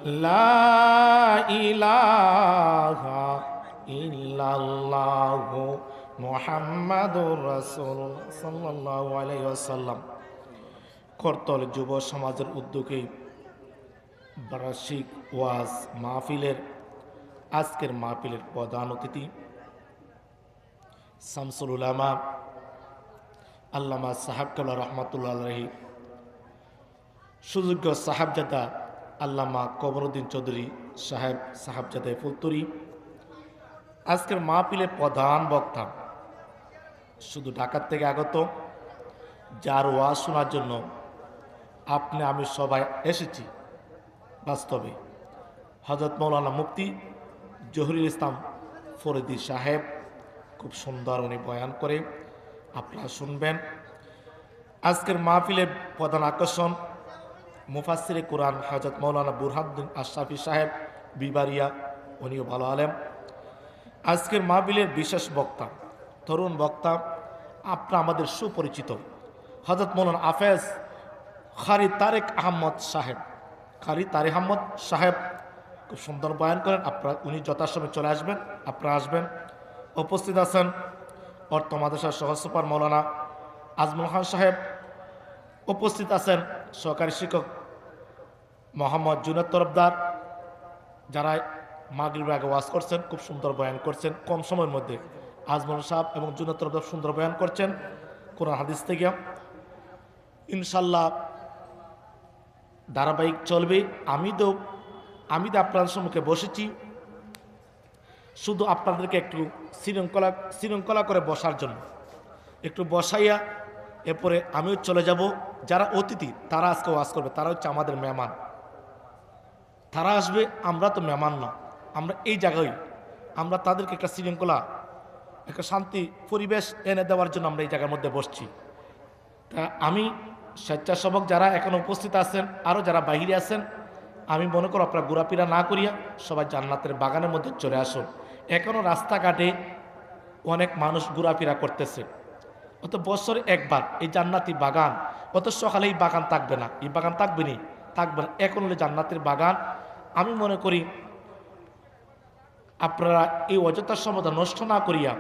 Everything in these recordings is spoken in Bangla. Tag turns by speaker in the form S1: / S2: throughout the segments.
S1: লা ইলাহা ইল্লাল্লাহু মুহাম্মাদুর রাসূল সাল্লাল্লাহু আলাইহি ওয়াসাল্লাম। করতল যুব সমাজের উদ্যোগে বার্ষিক ওয়াজ মাহফিলের আজকের মাহফিলের প্রধান অতিথি শামসুল উলামা আল্লামা সাহেব কাবলা রহমাতুল্লাহ আলাইহি, সুযোগ্য সাহেবজাদা আল্লামা কমরুদ্দিন চৌধুরী সাহেবজাদা ফুলতুরি। আজকের মাহফিলের প্রধান বক্তা শুধু ঢাকার থেকে আগত, যার ওয়াজ শোনার জন্য আপনি আমি সবাই এসেছি। বাস্তবে হযরত মৌলানা মুফতি জহুরুল ইসলাম ফরিদী সাহেব খুব সুন্দর উনি বয়ান করে, আপনারা শুনবেন। আজকের মাহফিলের প্রধান আকর্ষণ মুফাসসিরে কোরআন হযরত মৌলানা বুরহানুদ্দিন আশরাফী সাহেব বিবারিয়া, উনিও ভালো আলেম। আজকের মাহফিলের বিশেষ বক্তা, তরুণ বক্তা, আপনারা আমাদের সুপরিচিত হযরত মৌলানা হাফেজ কারি তারেক আহমদ সাহেব খুব সুন্দর বয়ান করেন। আপনারা উনি যথাসময়ে চলে আসবেন, আপনারা আসবেন। উপস্থিত আছেন অর্থ মাদ্রাসার সহসুপার মৌলানা আজমল খান সাহেব, উপস্থিত আছেন সহকারী শিক্ষক মোহাম্মদ জুনেদ তরফদার, যারা মাগরিবের আগে ওয়াজ করছেন, খুব সুন্দর বয়ান করছেন। কম সময়ের মধ্যে আজমল সাহেব এবং জুনেদ তরফদার সুন্দর বয়ান করছেন কোরআন হাদিস থেকে। ইনশাল্লাহ ধারাবাহিক চলবে। আমি তো আপনাদের সম্মুখে বসেছি শুধু আপনাদেরকে একটু শৃঙ্খলা করে বসার জন্য, একটু বসাইয়া এরপরে আমিও চলে যাব। যারা অতিথি তারা আজকে ওয়াজ করবে, তারা হচ্ছে আমাদের মেহমান, তারা আসবে, আমরা তো মেহমান না, আমরা এই জায়গায় আমরা তাদেরকে একটা শৃঙ্খলা, একটা শান্তি পরিবেশ এনে দেওয়ার জন্য আমরা এই জায়গার মধ্যে বসছি। তা আমি স্বেচ্ছাসেবক যারা এখন উপস্থিত আছেন, আরও যারা বাহিরে আছেন, আমি মনে করো আপনারা ঘোরাফেরা না করিয়া সবাই জান্নাতের বাগানের মধ্যে চলে আসুন। এখনও রাস্তাঘাটে অনেক মানুষ ঘোরাফেরা করতেছে, অত বছরে একবার এই জান্নাতি বাগান, অত সকালে এই বাগান থাকবে না, এই বাগান থাকবে না। এখন হলে জান্নাতের বাগান। আমি মনে করি আপনারা এই অযথা সময়টা নষ্ট না করিয়া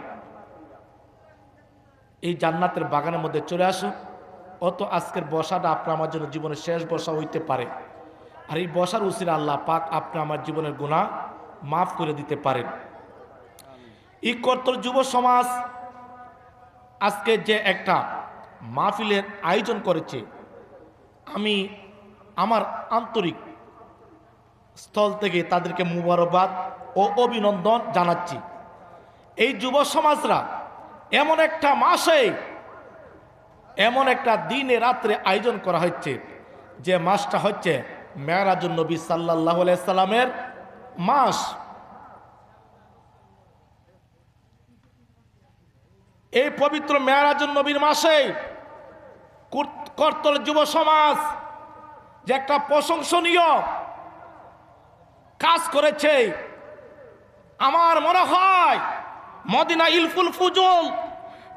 S1: এই জান্নাতের বাগানের মধ্যে চলে আসুন। অত আজকের বসাটা আপনার আমার জন্য জীবনের শেষ বসা হইতে পারে, আর এই বসার উসিলা আল্লাহ পাক আপনি আমার জীবনের গুনাহ মাফ করে দিতে পারেন। এই করতল যুব সমাজ আজকে যে একটা মাহফিলের আয়োজন করেছে, আমি আমার আন্তরিক স্থল থেকে তাদেরকে মুবারকবাদ ও অভিনন্দন জানাচ্ছি। এই যুব সমাজরা এমন একটা মাসে, এমন একটা দিনে রাত্রে আয়োজন করা হচ্ছে, যে মাসটা হচ্ছে মেরাজুন নবী সাল্লাল্লাহু আলাইহি সাল্লামের মাস। এই পবিত্র মেরাজুন নবীর মাসে করতল যুব সমাজ যে একটা প্রশংসনীয় কাজ করেছে, আমার মনে হয় মদিনা ইলফুল ফুজুল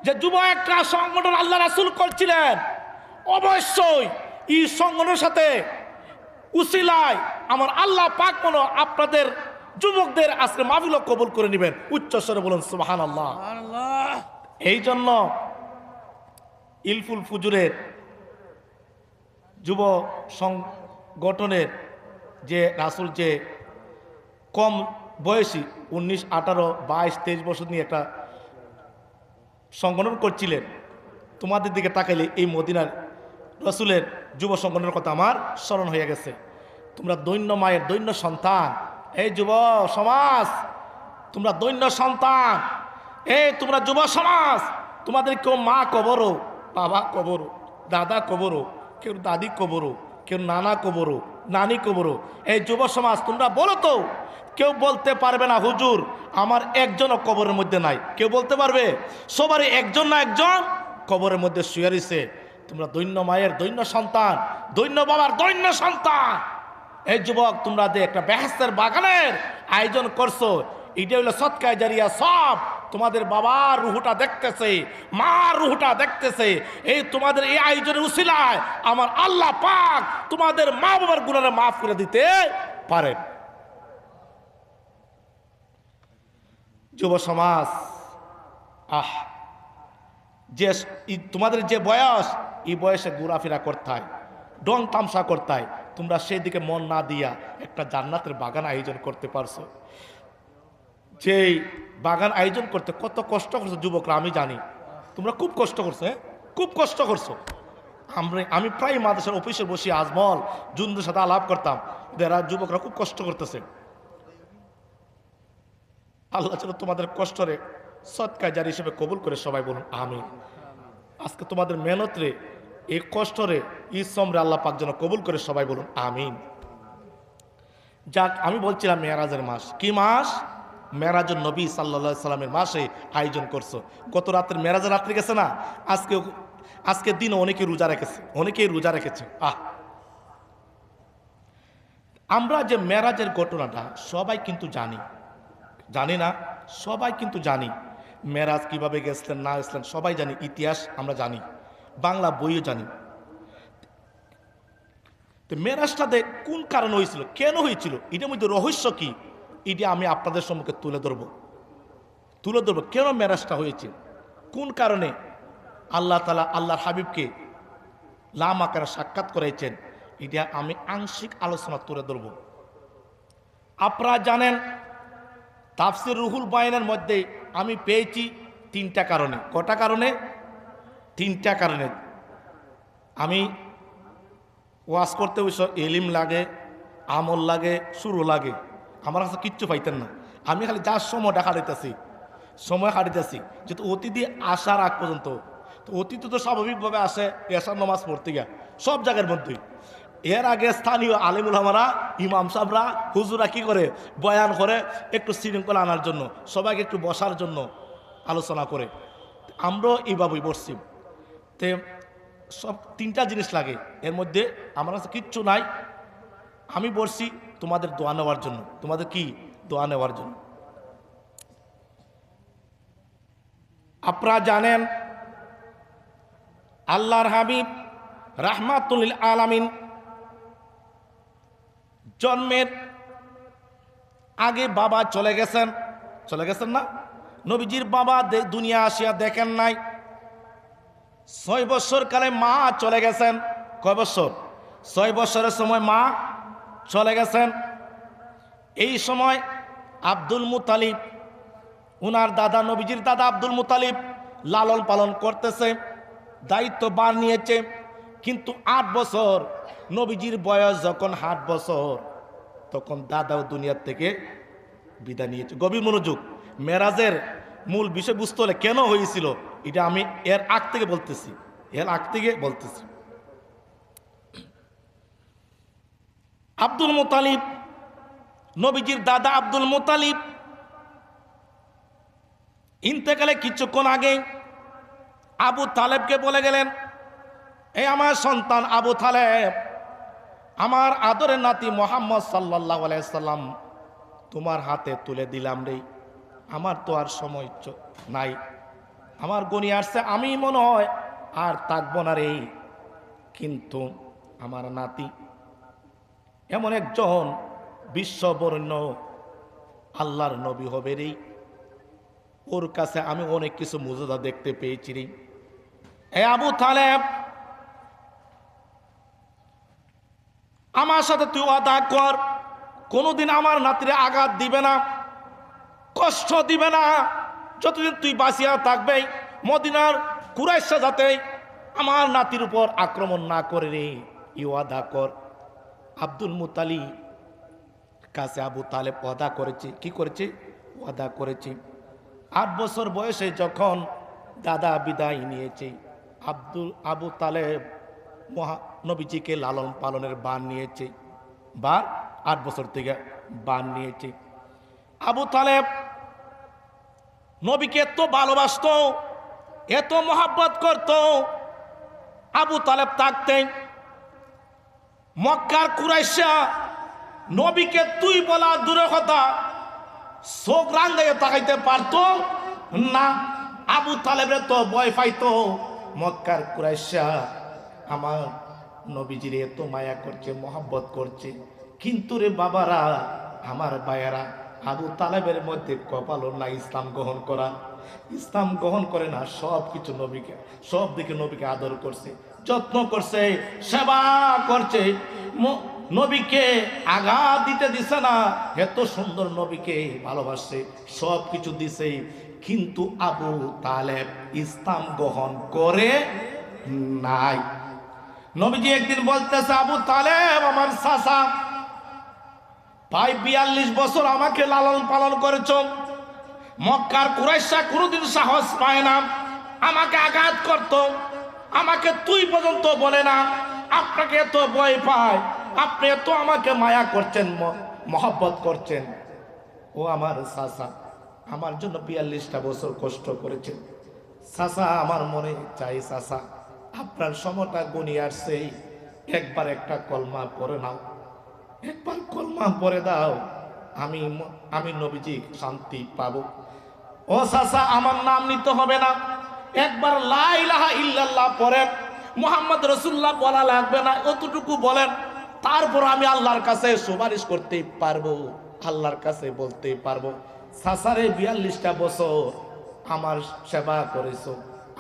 S1: যে যুব একটা সংগঠন আল্লাহ রাসূল করছিলেন, অবশ্যই এই সংগঠনের সাথে উসিলায় আমার আল্লাহ পাক মনে আপনাদের যুবকদের আজকে মাহফিল কবুল করে নেবেন। উচ্চস্বরে বলুন সুবহানাল্লাহ। এই জন্য ইলফুল ফুজুরের যুব সংগঠনের যে রাসূল যে কম বয়সী 19, 18, 22, 23 বছর নিয়ে একটা সংগঠন করছিলেন, তোমাদের দিকে তাকাইলে এই মদিনার রাসূলের যুব সংগঠনের কথা আমার স্মরণ হয়ে গেছে। তোমরা দৈন্য মায়ের দৈন্য সন্তান, এই যুব সমাজ তোমরা দৈন্য সন্তান, এই তোমরা যুব সমাজ, তোমাদের কেউ মা কবরো, বাবা কবরো, দাদা কবরো, কেউ দাদি কবরো, কেউ নানা কবরো, নানি কবরো। এই যুব সমাজ তোমরা বলো তো, কেউ বলতে পারবে না হুজুর আমার একজনও কবরের মধ্যে নাই, কেউ বলতে পারবে? সবারই একজন না একজন কবরের মধ্যে শুয়ে রয়েছে। তোমরা দৈন্য মায়ের দৈন্য সন্তান, দৈন্য বাবার দৈন্য সন্তান। এই যুবক তোমরা যে একটা বেহেশতের বাগানের আয়োজন করছো, এটা হলো সদকায়ে জারিয়া। সব তোমাদের বাবার রুহটা দেখতেছে, মার রুহটা দেখতেছে। এই তোমাদের এই আয়োজনের উসিলায় আমার আল্লাহ পাক তোমাদের মা বাবার গুনাহ মাফ করে দিতে পারেন। যুব সমাজ, আহ, যে তোমাদের যে বয়স, এই বয়সে ঘোরাফেরা করতে হয়, ডং তামসা করতে হয়, তোমরা সেই দিকে মন না দিয়া একটা জান্নাতের বাগান আয়োজন করতে পারছো। যেই বাগান আয়োজন করতে কত কষ্ট করছো যুবকরা, আমি জানি তোমরা খুব কষ্ট করছো, খুব কষ্ট করছো। আমি প্রায় মাদ্রাসার অফিসে বসে আজমল জুনদের সাথে আলাপ করতাম, এরা যুবকরা খুব কষ্ট করতেছে। আল্লাহ যেন তোমাদের কষ্টরে সৎকার জারি হিসেবে কবুল করে, সবাই বলুন আমিন। আজকে তোমাদের মেহনতরে, এই কষ্টরে, ইসমরে আল্লাহ পাক যেন কবুল করে, সবাই বলুন আমিন। যাক, আমি বলছিলাম মেরাজের মাস, কি মাস? মেরাজুন নবী সাল্লাল্লাহু সাল্লামের মাসে আয়োজন করছো। গত রাতের মেরাজের রাত্রি গেছে না, আজকের দিনে অনেকেই রোজা রেখেছে। আমরা যে মেরাজের ঘটনাটা সবাই কিন্তু জানি না, সবাই কিন্তু জানি মেরাজ কিভাবে গেছিলেন না গেছিলেন, সবাই জানি, ইতিহাস আমরা জানি, বাংলা বইও জানি। তো মেরাজটাতে কোন কারণে হয়েছিল, কেন হয়েছিল, এটার মধ্যে রহস্য কি, এটা আমি আপনাদের সম্মুখে তুলে ধরবো। কেন মেরাজটা হয়েছে, কোন কারণে আল্লাহ তাআলা আল্লাহর হাবিবকে লাম আকারে সাক্ষাৎ করেছেন, এটা আমি আংশিক আলোচনা তুলে ধরব। আপনারা জানেন তাফসির রুহুল বায়ানের মধ্যে আমি পেয়েছি 3টা কারণে। কটা কারণে? 3টা কারণে। আমি ওয়াজ করতে অবশ্য এলিম লাগে, আমল লাগে, সুরও লাগে, আমার কাছে কিচ্ছু পাইতেন না। আমি খালি যার সময়টা হারিতেছি যেহেতু অতিথি আসার আগ পর্যন্ত। তো অতিথি তো স্বাভাবিকভাবে আসে এশার নামাজ পড়তে গিয়া সব জায়গার মধ্যেই। এর আগে স্থানীয় আলিমুল আমারা, ইমাম সাহরা, হুজুরা কি করে, বয়ান করে একটু শৃঙ্খলা আনার জন্য, সবাইকে একটু বসার জন্য আলোচনা করে। আমরাও এইভাবেই বসছি। তে সব 3টা জিনিস লাগে, এর মধ্যে আমার কাছে কিচ্ছু নাই। আমি বসছি তোমাদের দোয়া নেওয়ার জন্য, তোমাদের কি দোয়া নেওয়ার জন্য। আপনারা জানেন আল্লাহর হাবিব রাহমাতুল লিল আলামিন জন্মের আগে বাবা চলে গেছেন না? নবীজির বাবা দুনিয়া আসিয়া দেখেন নাই। 6 বছর কালে মা চলে গেছেন। কয় বছর? 6 বছরের সময় মা চলে গেছেন। এই সময় আব্দুল মুতালিব, উনার দাদা, নবীজির দাদা আব্দুল মুতালিব লালন পালন করতেছে, দায়িত্বভার নিয়েছে। কিন্তু 8 বছর, নবীজির বয়স যখন 8 বছর, তখন দাদাও দুনিয়ার থেকে বিদায় নিয়েছে। গভীর মনোযোগ, মেরাজের মূল বিষয় বুঝতে হলে কেন হয়েছিল, এটা আমি এর আগ থেকে বলতেছি। আব্দুল মুতালিব, নবীজির দাদা আব্দুল মুতালিব ইন্তেকালে কিছুক্ষণ আগে আবু তালেবকে বলে গেলেন, এই আমার সন্তান আবু তালেব, আমার আদরের নাতি মুহাম্মদ সাল্লাল্লাহু আলাইহি সাল্লাম তোমার হাতে তুলে দিলাম রে। আমার তো আর সময় নাই, আমার গনি আসছে, আমি মনে হয় আর থাকবো না রে। কিন্তু আমার নাতি এমন একজন বিশ্ববরেণ্য আল্লাহর নবী হবে রে, ওর কাছে আমি অনেক কিছু মুজিজা দেখতে পেয়েছি রে। এ আবু তালেব, আমার সাথে তুই ওয়াদা কর, কোনোদিন আমার নাতিরে আঘাত দিবে না, কষ্ট দিবে না, যতদিন তুই বাঁচিয়া থাকবে। মদিনার কুরাইশরা যাতে আমার নাতির উপর আক্রমণ না করে রে, ই ওয়াদা কর। আব্দুল মুতালিব কাছে আবু তালেব ওয়াদা করেছে। কি করেছে? ওয়াদা করেছে। 8 বছর বয়সে যখন দাদা বিদায় নিয়েছে, আবু তালেব নবীজিকে লালন পালনের বান নিয়েছে। 8 বছর থেকে বান নিয়েছে। আবু তালেব নবীকে এত ভালোবাসত, এত মহব্বত করত। আবু তালেব থাকতেন মক্কার কুরাইশা নবীকে তুই বলা দূরের কথা, চোখ রাঙ্গাইয়ে তাকাইতে পারতো না। আবু তালেবের তো ভয় পাইতো, মক্কার কুরাইশা আমার নবীজির এত মায়া করছে, মহব্বত করছে, কিন্তু রে বাবারা, আমার ভাইয়েরা, আবু তালেবের মধ্যে কপালও না ইসলাম গ্রহণ করা। ইসলাম গ্রহণ করে না, সব কিছু নবীকে, সব দিকে নবীকে আদর করছে, যত্ন করছে, সেবা করছে, নবীকে আঘাত দিতে দিছে না, এত সুন্দর নবীকে ভালোবাসছে, সব কিছু দিছে। কিন্তু আবু তালেব ইসলাম গ্রহণ করে নাই। নবীজি একদিন বলতেছে, আবু তালেব আমার চাচা, ভাই 42 বছর আমাকে লালন পালন করেছ, মক্কার কুরাইশরা কোনোদিন সাহস পায় না, আমাকে আঘাত করত, আমাকে তুই পর্যন্ত বলে না, আপনাকে এত ভয় পায়, আপনি এত আমাকে মায়া করছেন, মহব্বত করছেন। ও আমার চাচা, আমার জন্য 42টা বছর কষ্ট করেছেন। চাচা আমার মনে চাই, চাচা আপনার সময়টা গুনি আসছে, একবার একটা কলমা পড়ে নাও, একবার কলমা পড়ে দাও, আমি নবীজি শান্তি পাবো। ও চাচা আমার নাম নিতে হবে না, একবার লা ইলাহা ইল্লাল্লাহ পড়েন, মুহাম্মদ রাসূলুল্লাহ বলা লাগবে না, অতটুকু বলেন, তারপর আমি আল্লাহর কাছে সুপারিশ করতে পারবো, আল্লাহর কাছে বলতে পারবো। চাচারে 42টা বছর আমার সেবা করেছো,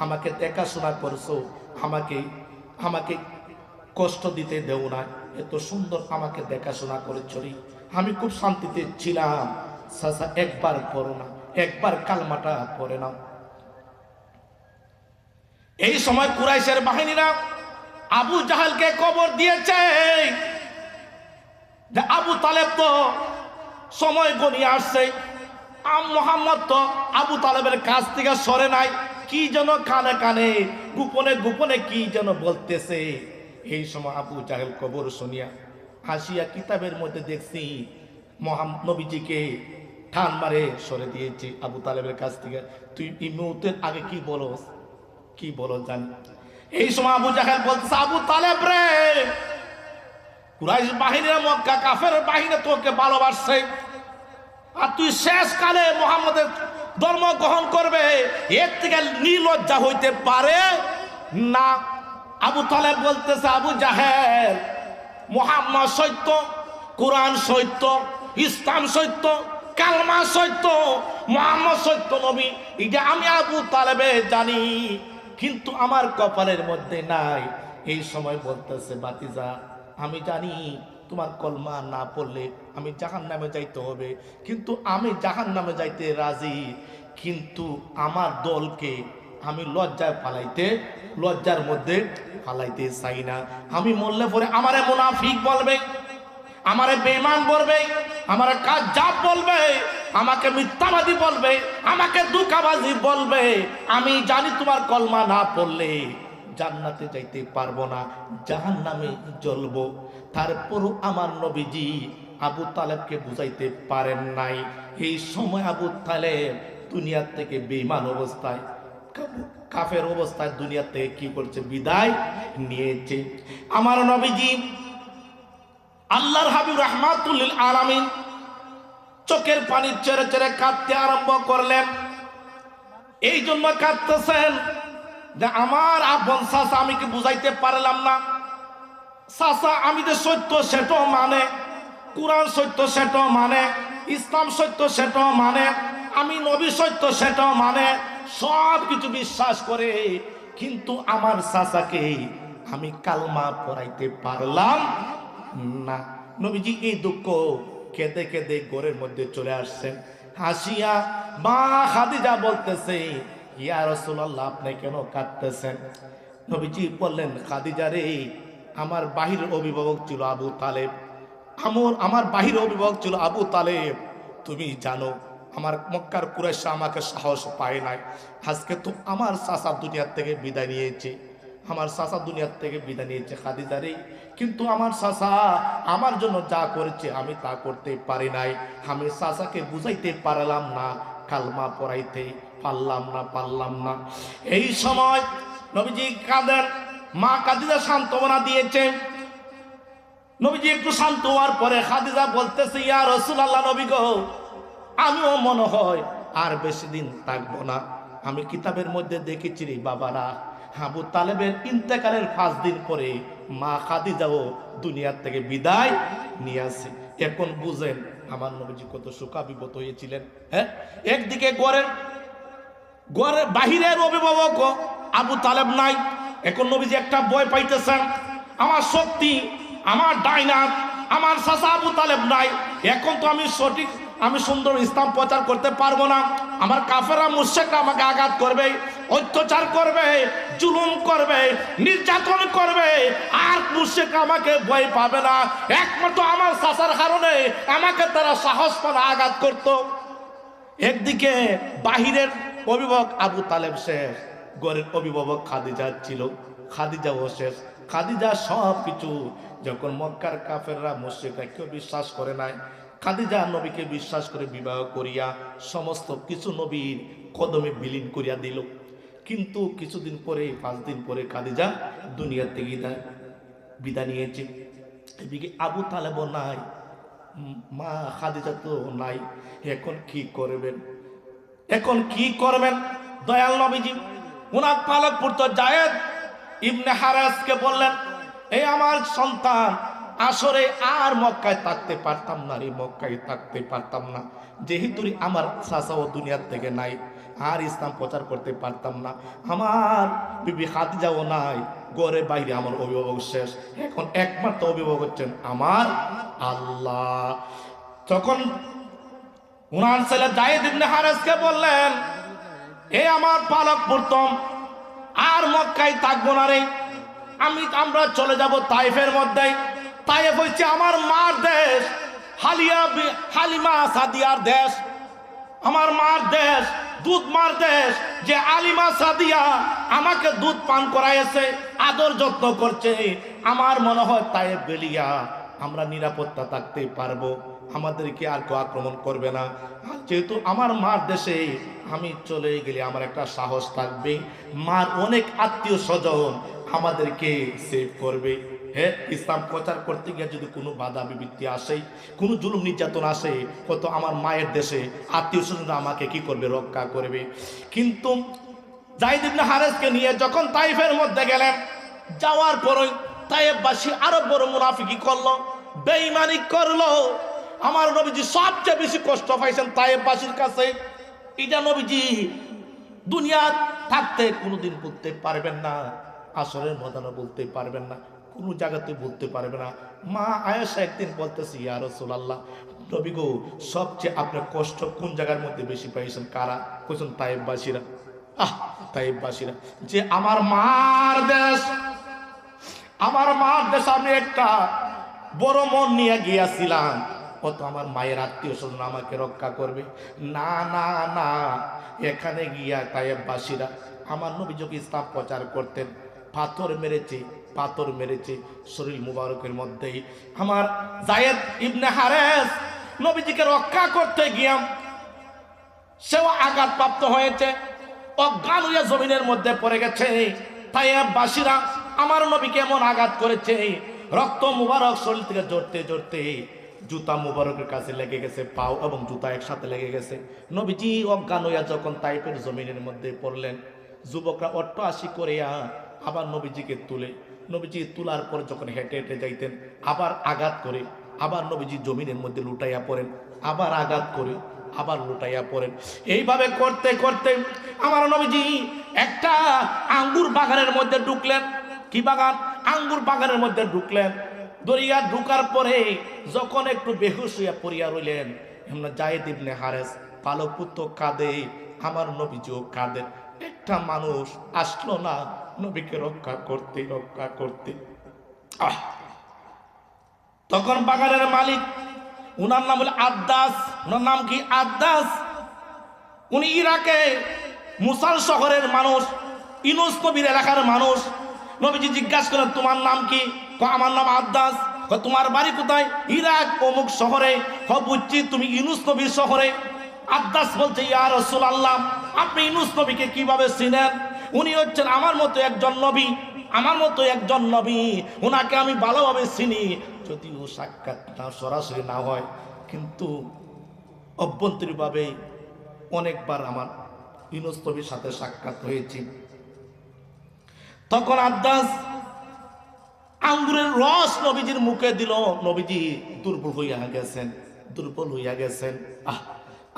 S1: আমাকে দেখাশোনা করছো, আমাকে কষ্ট দিতে দেও না, এত সুন্দর আমাকে দেখাশোনা করেছ, আমি খুব শান্তিতে ছিলাম। চাচা একবার পড়ো না, একবার কালমাটা পড়ে নাও। এই সময় কুরাইশের বাহিনীরা আবু জাহালকে খবর দিয়েছে যে আবু তালেব তো সময় গনিয়ে আসছে, মুহাম্মদ তো আবু তালেবের কাছ থেকে সরে নাই, কি যেন কানে কানে গোপনে গোপনে কি যেন বলতেছে। এই সময় আবু জাহেল খবর শুনিয়া হাসিয়া কিতাবের মধ্যে দেখছি মুহাম্মদ নবীজিকে ঠান মারে সরে দিয়েছে আবু তালেবের কাছ থেকে। তুই এই মুহূর্তের আগে কি বলো জানি। এই সময় আবু জাহেল বলতেছে, আবু তালেব রে, কুরাইশ বাহিনীরা, মক্কা কাফের বাহিনী তোকে ভালোবাসছে, আর তুই শেষ কালে মুহাম্মদের ধর্ম গ্রহণ করবে, এর থেকে নির্লজ্জা হইতে পারে না। আবু তালেব বলতেছে, আবু জাহেল, মুহাম্মদ সত্য, কোরআন সত্য, ইসলাম সত্য, কালমা সত্য, মুহাম্মদ সত্য নবী, এটা আমি আবু তালেবে জানি, কিন্তু আমার কপালের মধ্যে নাই। এই সময় বলতেছে, বাতিজা আমি জানি তোমার কলমা না পড়লে আমি জাহান্নামে যাইতে হবে, কিন্তু আমি জাহান্নামে যাইতে রাজি, কিন্তু আমার দলকে আমি লজ্জার মধ্যে ফালাইতে চাই না। আমি মরলে পরে আমারে মুনাফিক বলবে, আমারে বেঈমান বলবে, আমারে কাজ্জাব বলবে, আমাকে মিথ্যাবাদী বলবে, আমাকে ধোঁকাবাজি বলবে। আমি জানি তোমার কলমা না পড়লে জান্নাতে যাইতে পারবো না, জাহান্নামে জ্বলবো। তারপরও আমার নবীজি আবু তালেবকে বুঝাইতে পারেন নাই। এই সময় আবু তালেব দুনিয়ার থেকে বেঈমান অবস্থায়, কাফের অবস্থায় দুনিয়া থেকে কি করছে, বিদায় নিয়েছে। আমার নবীজি আল্লাহর হাবিব রাহমাতুল লিল আলামিন চোখের পানি ছেড়ে ছেড়ে কাঁদতে আরম্ভ করলেন। এই জন্য কাঁদতেছেন যে আমার আপন চাচা আমি কি বুঝাইতে পারলাম না, চাচা আমি যে সত্য সেটাও মানে, কোরআন সত্য সেটাও মানে, ইসলাম সত্য সেটাও মানে, আমি নবী সত্য সেটাও মানে, সব কিছু বিশ্বাস করে, কিন্তু আমার চাচাকে আমি কালমা পড়াইতে পারলাম না। নবীজি এই দুঃখ কেঁদে কেঁদে ঘরের মধ্যে চলে আসছেন। হাসিয়া মা খাদিজা বলতেছে, ইয়া রাসূলুল্লাহ আপনি কেন কাঁদতেছেন? নবীজি বললেন, খাদিজা রে, আমার বাহির অভিভাবক ছিল আবু তালেব, আমার বাহির অভিভাবক ছিল আবু তালেব। তুমি জানো আমার মক্কার কুরাইশ আমাকে সাহস পায় নাই, আজকে তো আমার চাচা দুনিয়ার থেকে বিদায় নিয়েছে, আমার চাচা দুনিয়ার থেকে বিদায় নিয়েছে খাদিজা রে, কিন্তু আমার চাচা আমার জন্য যা করেছে আমি তা করতে পারি নাই, আমি চাচাকে বুঝাইতে পারলাম না, কালমা পড়াইতে পারলাম না। এই সময় নবীজি কাঁদেন, মা খাদিজা সান্ত্বনা দিয়েছে। নবীজি একটু শান্ত হওয়ার পরে খাদিজা বলতেছে, ইয়া রাসূলুল্লাহ নবী গো, আমিও মনে হয় আর বেশি দিন থাকবো না। আমি কিতাবের মধ্যে দেখেছি রে বাবারা, আবু তালেবের ইন্তেকালের 5 দিন পরে মা খাদিজাও দুনিয়ার থেকে বিদায় নিয়ে আসে। এখন বুঝেন আমার নবীজি কত শোকাবিগত হয়েছিলেন। হ্যাঁ, একদিকে ঘরের বাহিরের অভিভাবক আবু তালেব নাই, এখন নবীজি একটা ভয় পাইতেছেন, আমার শক্তি, আমার ডাইনাত, আমার চাচা আবু তালেব নাই, এখন তো আমি সুন্দর ইসলাম প্রচার করতে পারবো না, আমার কাফেররা মুশরিকরা আমাকে আঘাত করবে, অত্যাচার করবে, জুলুম করবে, নির্যাতন করবে, আর মুশরিকরা আমাকে ভয় পাবে না, একমাত্র আমার চাচার কারণে আমাকে তারা সাহস করে আঘাত করতো। একদিকে বাহিরের অভিভাবক আবু তালেব শেষ, ঘরের অভিভাবক খাদিজা ছিল, খাদিজাও শেষ। খাদিজা সব কিছু, যখন মক্কার কাফেররা মুশরিকরা কেউ বিশ্বাস করে নাই, খাদিজা নবীকে বিশ্বাস করে বিবাহ করিয়া সমস্ত কিছু নবীর কদমে বিলীন করিয়া দিল। কিন্তু কিছুদিন পরে, 5 দিন পরে খাদিজা দুনিয়া থেকে বিদায় নিয়েছে। এদিকে আবু তালেবও নাই, মা খাদিজা তো নাই, এখন কি করবেন? এখন কি করবেন? দয়াল নবীজি ওনার পালক পুত্র জায়েদ ইবনে হারেসকে বললেন, এই আমার সন্তান, আসরে আর মক্কায় থাকতে পারতাম না রে, মক্কায় থাকতে পারতাম না, যেহেতু আমার চাচাও দুনিয়ার থেকে নাই, আর ইসলাম প্রচার করতে পারতাম না, আমার বিবি খাদিজাও নাই, ঘরে বাইরে আমার অভিভাবক শেষ, এখন একমাত্র অভিভাবক হচ্ছেন আমার আল্লাহ। তখন উনার ছেলে জায়েদ ইবনে হারেসকে বললেন, এ আমার পালক পুত্র, আর মক্কায় থাকবো না রে, আমরা চলে যাব তাইফের মধ্যে। তাইফ হচ্ছে আমার মার দেশ, হালিমা সাদিয়ার দেশ, আমার মার দেশ, দুধ মার দেশ, যে আলিমা সাদিয়া আমাকে দুধ পান করাইছে, আদর যত্ন করছে, আমার মনে হয় তাইফ বেলিয়া আমরা নিরাপত্তা থাকতে পারবো, আমাদেরকে আর কেউ আক্রমণ করবে না। আর যেহেতু আমার মার দেশে আমি চলে গেলে আমার একটা সাহস থাকবে, মার অনেক আত্মীয় স্বজন আমাদেরকে সেভ করবে। হ্যাঁ, ইসলাম প্রচার করতে গিয়ে যদি কোনো বাধা বিপত্তি আসে, কোনো জুলুম নির্যাতন আসে, হয়তো আমার মায়ের দেশে আত্মীয় স্বজনরা আমাকে কি করবে, রক্ষা করবে। কিন্তু জায়েদ ইবনে হারেসকে নিয়ে যখন তাইফের মধ্যে গেলেন, যাওয়ার পরই তাইফবাসী আরো বড় মুনাফিকি করলো, বেঈমানি করলো। আমার নবীজি সবচেয়ে বেশি কষ্ট পাইছেন তাইফবাসীর কাছে। এটা নবীজি দুনিয়া থাকতে কোনোদিন বলতে পারবেন না, আসরের ময়দানে বলতে পারবেন না, কোনো জায়গাতে বলতে পারবে না। মা আয়েশা একদিন বলতেছি, ইয়া রাসূলুল্লাহ, নবী গো, সবচেয়ে আপনার কষ্ট কোন জায়গার মধ্যে বেশি পাইছেন? কারা? কইছেন তাইফবাসীরা। তাইফবাসীরা, যে আমার মার দেশ, আমার মার দেশ আমি একটা বড় মন নিয়ে গিয়েছিলাম, কত আমার মায়ের আত্মীয় স্বজন আমাকে রক্ষা করবে। না না না, এখানে গিয়া তাইফবাসীরা আমার নবী যখন ইসলাম প্রচার করতেন, পাথর মেরেছে শরীর মুবারকের মধ্যেই। আমার জায়েদ ইবনে হারেস নবীজিকে রক্ষা করতে গিয়া সেও আঘাতপ্রাপ্ত হয়েছে, অজ্ঞান হইয়া জমিনের মধ্যে পড়ে গেছে। তাইফবাসীরা আমার নবীকে এমন আঘাত করেছে, রক্ত মুবারক শরীর থেকে জড়তে জুতা মুবারকের কাছে লেগে গেছে, পাও এবং জুতা একসাথে লেগে গেছে। নবীজি অজ্ঞান হইয়া যখন তাইফের জমিনের মধ্যে পড়লেন, যুবকরা অট্টহাসি করিয়া আবার নবীজিকে নবীজি তোলার পর যখন হেঁটে হেঁটে যাইতেন, আবার আঘাত করে, আবার নবীজি জমিনের মধ্যে লুটাইয়া পড়েন, আবার আঘাত করে, আবার লুটাইয়া পড়েন। এইভাবে করতে করতে আমার নবীজি একটা আঙ্গুর বাগানের মধ্যে ঢুকলেন। কি বাগান? আঙ্গুর বাগানের মধ্যে ঢুকলেন। দরিয়া ঢুকার পরে যখন একটু বেহুশ হইয়া পড়িয়া রইলেন, জায়েদ ইবনে হারেস পালক পুত্র কাঁদে, আমার নবীজিও কাঁদেন। একটা মানুষ আসলো না নবীকে রক্ষা করতে। তখন বাগানের মালিক, উনার নাম হলো আদ্দাস। উনার নাম কি? আদ্দাস। উনি ইরাকে মুসাল শহরের মানুষ, ইউনুস নবীর এলাকার মানুষ। নবীজি জিজ্ঞাসা করেন, তোমার নাম কি? আমার নাম আদ্দাস। তোমার বাড়ি কোথায়? ইরাক অমুক শহরে। বুঝছি তুমি ইউনুস নবীর শহরে। আদ্দাস বলছে, ইয়া রাসূলুল্লাহ, আপনি ইউনুস নবীকে কিভাবে চিনেন? উনি হচ্ছেন আমার মতো একজন নবী, ওনাকে আমি ভালোভাবে চিনি, যদিও সাক্ষাৎ না, সরাসরি না হয়, কিন্তু অভ্যন্তরীণভাবে অনেকবার আমার ইউনুস নবীর সাথে সাক্ষাৎ হয়েছে। তখন আব্বাস আঙ্গুরের রস নবীজির মুখে দিল। নবীজি দুর্বল হইয়া গেছেন, দুর্বল হইয়া গেছেন।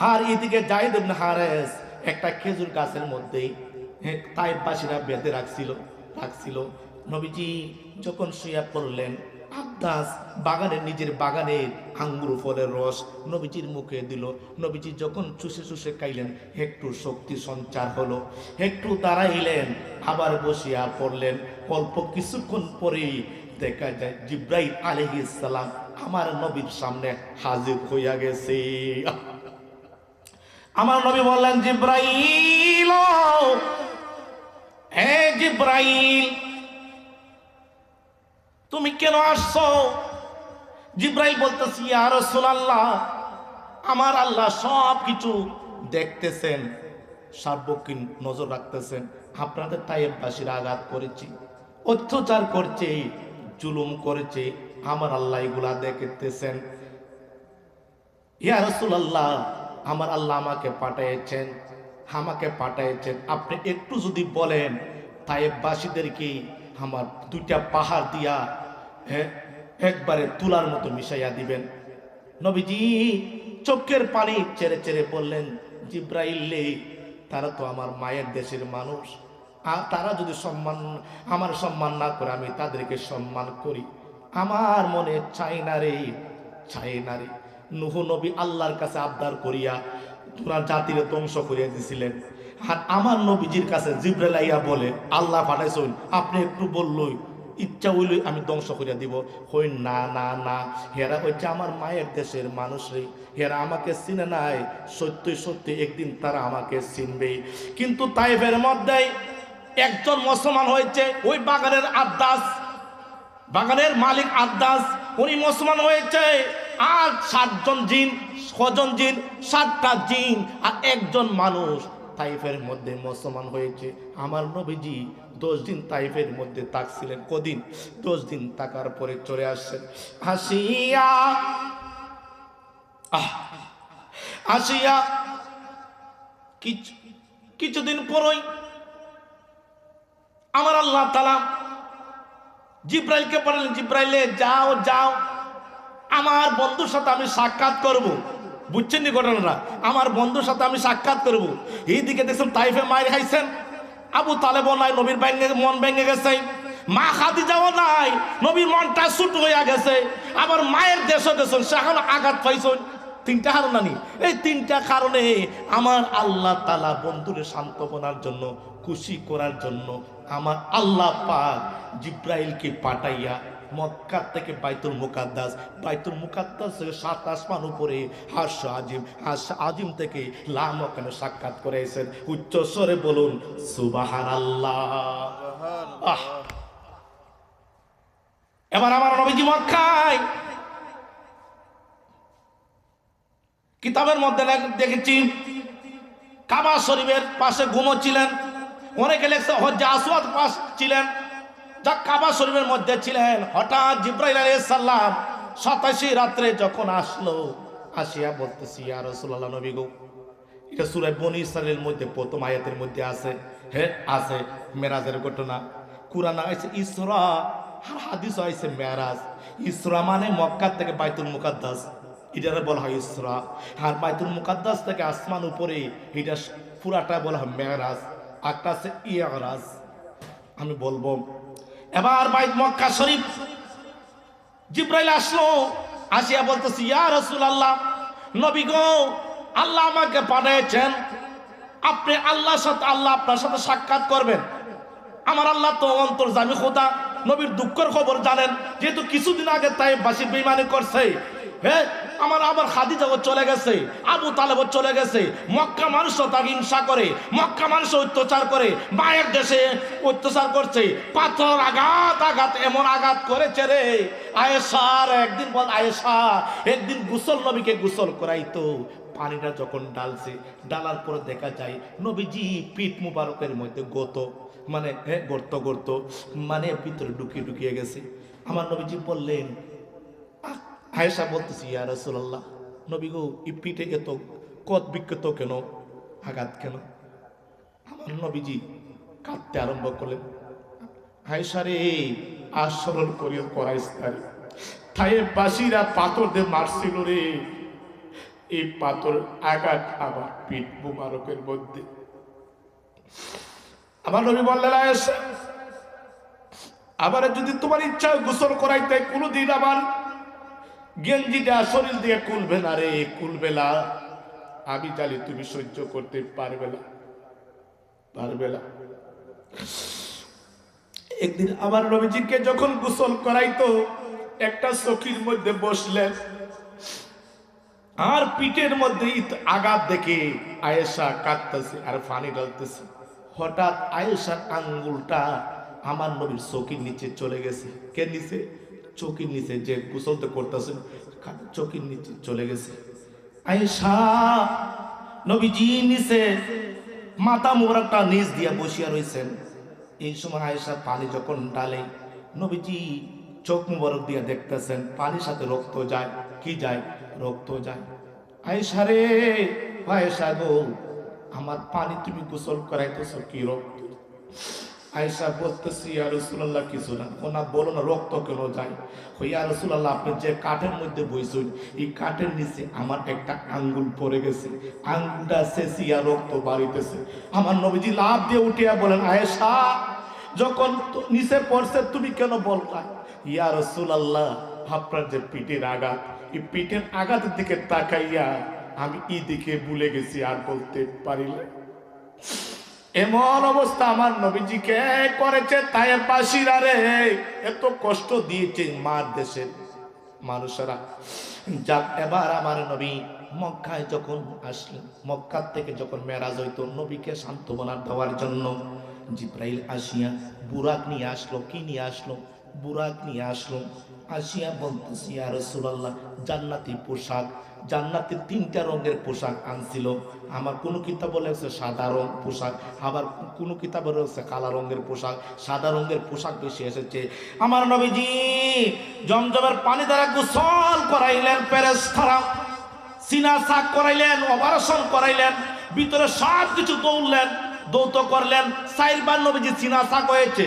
S1: আর এদিকে যায়েদ ইবনে হারেস একটা খেজুর গাছের মধ্যেই তায়েফবাসীরা বেঁধে রাখছিল। নবীজি যখন শুইয়া পড়লেন, আব্বাস বাগানের নিজের বাগানের আঙ্গুর ফলের রস নবীজির মুখে দিল। নবীজি যখন চুষে চুষে খাইলেন, একটু শক্তি সঞ্চার হলো, একটু দাঁড়াইলেন, আবার বসিয়া পড়লেন। অল্প কিছুক্ষণ পরেই দেখা যায় জিব্রাইল আলাইহিস সালাম আমার নবীর সামনে হাজির হইয়া গেছে। আমার নবী বললেন, জিব্রাইল, হে জিব্রাইল, তুমি কেন আসছো? জিব্রাইল বলতেছি, ইয়া রাসূলুল্লাহ, আমার আল্লাহ সব কিছু দেখতেছেন, সার্বক্ষীণ নজর রাখতেছেন। আপনাদের তায়েফবাসীরা আঘাত করেছে, অত্যাচার করছে, জুলুম করেছে, আমার আল্লাহ এগুলা দেখতেছেন। ইয়া রাসূলুল্লাহ, আমার আল্লাহ আমাকে পাঠিয়েছেন, আপনি একটু যদি বলেন তায়েফবাসীদেরকে আমার দুইটা পাহাড় দিয়া একবারে তুলার মতো মিশাইয়া দিবেন। নবীজি চোখের পানি ছেড়ে ছেড়ে বললেন, জিব্রাইল, তারা তো আমার মায়ের দেশের মানুষ, আর তারা যদি আমার সম্মান না করে আমি তাদেরকে সম্মান করি, আমার মনে চাই না রে। নূহ নবী আল্লাহর কাছে আবদার করিয়া তোমার জাতির ধ্বংস করিয়া দিছিলেন, আর আমার নবীজির কাছে জিব্রাইল আইয়া বলে, আল্লাহ পাঠাইছেন, আপনি একটু বললই ইচ্ছা হইলই আমি ধ্বংস করিয়া দিব। হই না না না, হেরা হচ্ছে আমার মায়ের দেশের মানুষ রে, হেরা আমাকে চিনে নাই, সত্যি সত্যি একদিন তারা আমাকে চিনবে। কিন্তু তাইফের মধ্যে একজন মুসলমান হয়েছে, ওই বাগানের মালিক আদ্দাস, উনি মুসলমান হয়েছে। আর 60জন জিন, 6জন জিন, 7টা জিন আর একজন মানুষ তাইফের মধ্যে মুসলমান হয়েছে। আমার নবীজি 10 দিন তাইফের মধ্যে থাকছিলেন। কদিন? 10 দিন থাকার পরে চলে আসছেন। আসিয়া কিছুদিন পরই আমার আল্লাহ তাআলা জিব্রাইলকে বললেন, জিব্রাইলে যাও যাও, আমার বন্ধুর সাথে আমি সাক্ষাৎ করব। বুঝছেন নি ঘটনাটা? আমার বন্ধুর সাথে আমি সাক্ষাৎ করব। এইদিকে দেখছেন তাইফে মায়ের খাইছেন, আবু তালেবও নাই, নবীর মন ভেঙে গেছে, মা খাদিজাও নাই, নবীর মনটা ছোট হইয়া গেছে, আবার মায়ের দেশও গেছেন, সেখানে আঘাত পাইছেন। 3টা কারণ আনি, এই 3টা কারণে আমার আল্লাহ তাআলা বন্ধুরে সান্ত্বনার জন্য, খুশি করার জন্য আমার আল্লাহ পাক জিব্রাইলকে পাঠাইয়া মক্কা থেকে বাইতুল মুকাদ্দাস থেকে 7 আসমান উপরে আরশ আজিম থেকে লামকানে সাক্ষাৎ করেছেন। উচ্চ স্বরে বলুন সুবহানাল্লাহ। এবার আমার নবীজি মক্কায়, কিতাবের মধ্যে দেখেছি কাবা শরীফের পাশে ঘুমোচ্ছিলেন, অনেকে লেখছে হজ্জে আসওয়াদ পাশ ছিলেন, যা কাবা শরীফের মধ্যে ছিলেন। হঠাৎ জিব্রাইল আলাইহিস সালাম 87 রাত্রে যখন আসলো, আসিয়া বলতেছি, ইয়া রাসূলুল্লাহ, নবী গো, এটা সূরা বনী ইসরাঈলের মধ্যে প্রথম আয়াতের মধ্যে আছে। হ্যাঁ আছে, মেরাজের ঘটনা। কুরআনে আছে ইসরা, আর হাদিস আছে মেরাজ। ইসরা মানে মক্কা থেকে বাইতুল মুকাদ্দাস, এটারে বলা হয় ইসরা। আর বাইতুল মুকাদ্দাস থেকে আসমান উপরে, এটা পুরাটা বলা হয় মেরাজ। একটা আছে ইরাজ, আমি বলবো। এবার বাইত মক্কা শরীফ জিব্রাইল আসলো, আসিয়া বলতেছি, ইয়া রাসূলুল্লাহ, নবী গো, আল্লাহ আমাকে পাঠিয়েছেন, আপনি আল্লাহর সাথে, আল্লাহ আপনার সাথে সাক্ষাৎ করবেন। আমার আল্লাহ তো অন্তর্যামী খোদা, নবীর দুঃখের খবর জানেন, যেহেতু কিছুদিন আগে তাইফবাসী বেঈমানি করছে। হ্যাঁ, আবার খাদিজাও চলে গেছে, আবু তালেবও চলে গেছে, মক্কা মানুষও তাকে হিংসা করে, মক্কা মানুষ অত্যাচার করে, মায়ের দেশে অত্যাচার করছে, পাথর আঘাত এমন আঘাত করেছে রে। আয়েশার একদিন গোসল, নবীকে গোসল করাইতো, পানিটা যখন ডালার পরে দেখা যায় নবীজি পিঠ মুবারকের মধ্যে গর্ত মানে ভিতরে ঢুকিয়ে গেছে। আমার নবীজি বললেন, আয়েশা বলতেছি, ইয়া রাসূলুল্লাহ, নবী গো, এই পিঠে এত কত বিক্ষত কেন, আঘাত কেন? আমার নবীজি কাঁদতে আরম্ভ করলেন। আয়েশা রে আর স্মরণ করিও করাইস তারে থায়ে বাসিরা পাথর দিয়ে মারছিল রে, এই পাথর আঘাত আমার পিঠ মুবারকের মধ্যে। আমার নবী বললেন আয়েশা আবার যদি তোমার ইচ্ছা গোসল করাইতে কোনোদিন আমার গেঞ্জিটা শরীর দিয়ে খুলবে না রে, খুলবে না, আমি জানি তুমি সহ্য করতে পারবে না, পারবে না। একদিন আমার নবীজিকে যখন গোসল করাইতো একটা চকির মধ্যে বসলেন আর পিঠের মধ্যে আঘাত দেখে আয়েশা কাঁদতেছে আর পানি ঢালতেছে। হঠাৎ আয়েশার আঙ্গুলটা আমার নবীর চকির নিচে চলে গেছে। কে নিচে? চকির নিচে, যে গোসলতে করতেছে চকির নিচে চলে গেছে। আয়েশা নবীজি নিচে মাথা মোবারকটা নিচ দিয়া বসিয়া রয়েছেন। এই সময় আয়েশা পানি যখন ডালে নবীজি চোখ মুবারক দিয়া দেখতেছেন পানির সাথে রক্ত যায়। কি যায়? রক্ত যায়। আয়েশা রে, আয়েশা গো, আমার পানি তুমি গোসল করাইতেছ কি রক্ত? আয়েশা বলতেছি ইয়া রাসূলুল্লাহ কিছু না। ও না, বলো না রক্ত কেন যায়? ইয়া রাসূলুল্লাহ আপনি যে কাঠের মধ্যে বইছেন এই কাঠের নিচে আমার একটা আঙ্গুল পড়ে গেছে, আঙ্গুলটা শেষিয়া রক্ত বাড়িতেছে। আমার নবীজি লাফ দিয়ে উঠিয়া বলেন আয়েশা যখন নিচে পড়ছে তুমি কেন বললা? ইয়া রাসূলুল্লাহ আপনার যে পিঠের আঘাত, এই পিঠের আঘাতের দিকে তাকাইয়া আমি এই দিকে ভুলে গেছি আর বলতে পারিলে। এমন অবস্থা আমার নবীজিকে করেছে তায়ের বাসীরা রে, এত কষ্ট দিয়েছে মার দেশের মানুষেরা। যাক, এবার আমার নবী মক্কায় যখন আসলেন, মক্কা থেকে যখন মেরাজ হইতো নবীকে সান্ত্বনা দেওয়ার জন্য জিব্রাইল আসিয়া বুরাক নিয়ে আসলো। কি নিয়ে আসলো? বুরাক নিয়ে আসলো। আসিয়া বলতেছি ইয়া রাসূলুল্লাহ জান্নাতি পোশাক, জান্নাতের 3টা রঙের পোশাক আনছিল। আমার কোনো কিতাব লেখছে সাদা রং পোশাক, আবার কোনো কিতাবে রয়েছে কালা রঙের পোশাক। সাদা রঙের পোশাক বেশি এসেছে। আমার নবীজি জমজমের পানি দ্বারা গোসল করাইলেন, ফেরেশতারা সিনা সাক করাইলেন, অপারেশন করাইলেন, ভিতরে সব কিছু দৌড়লেন, দৌত করলেন। 4 বার নবীজি সিনা সাক হয়েছে।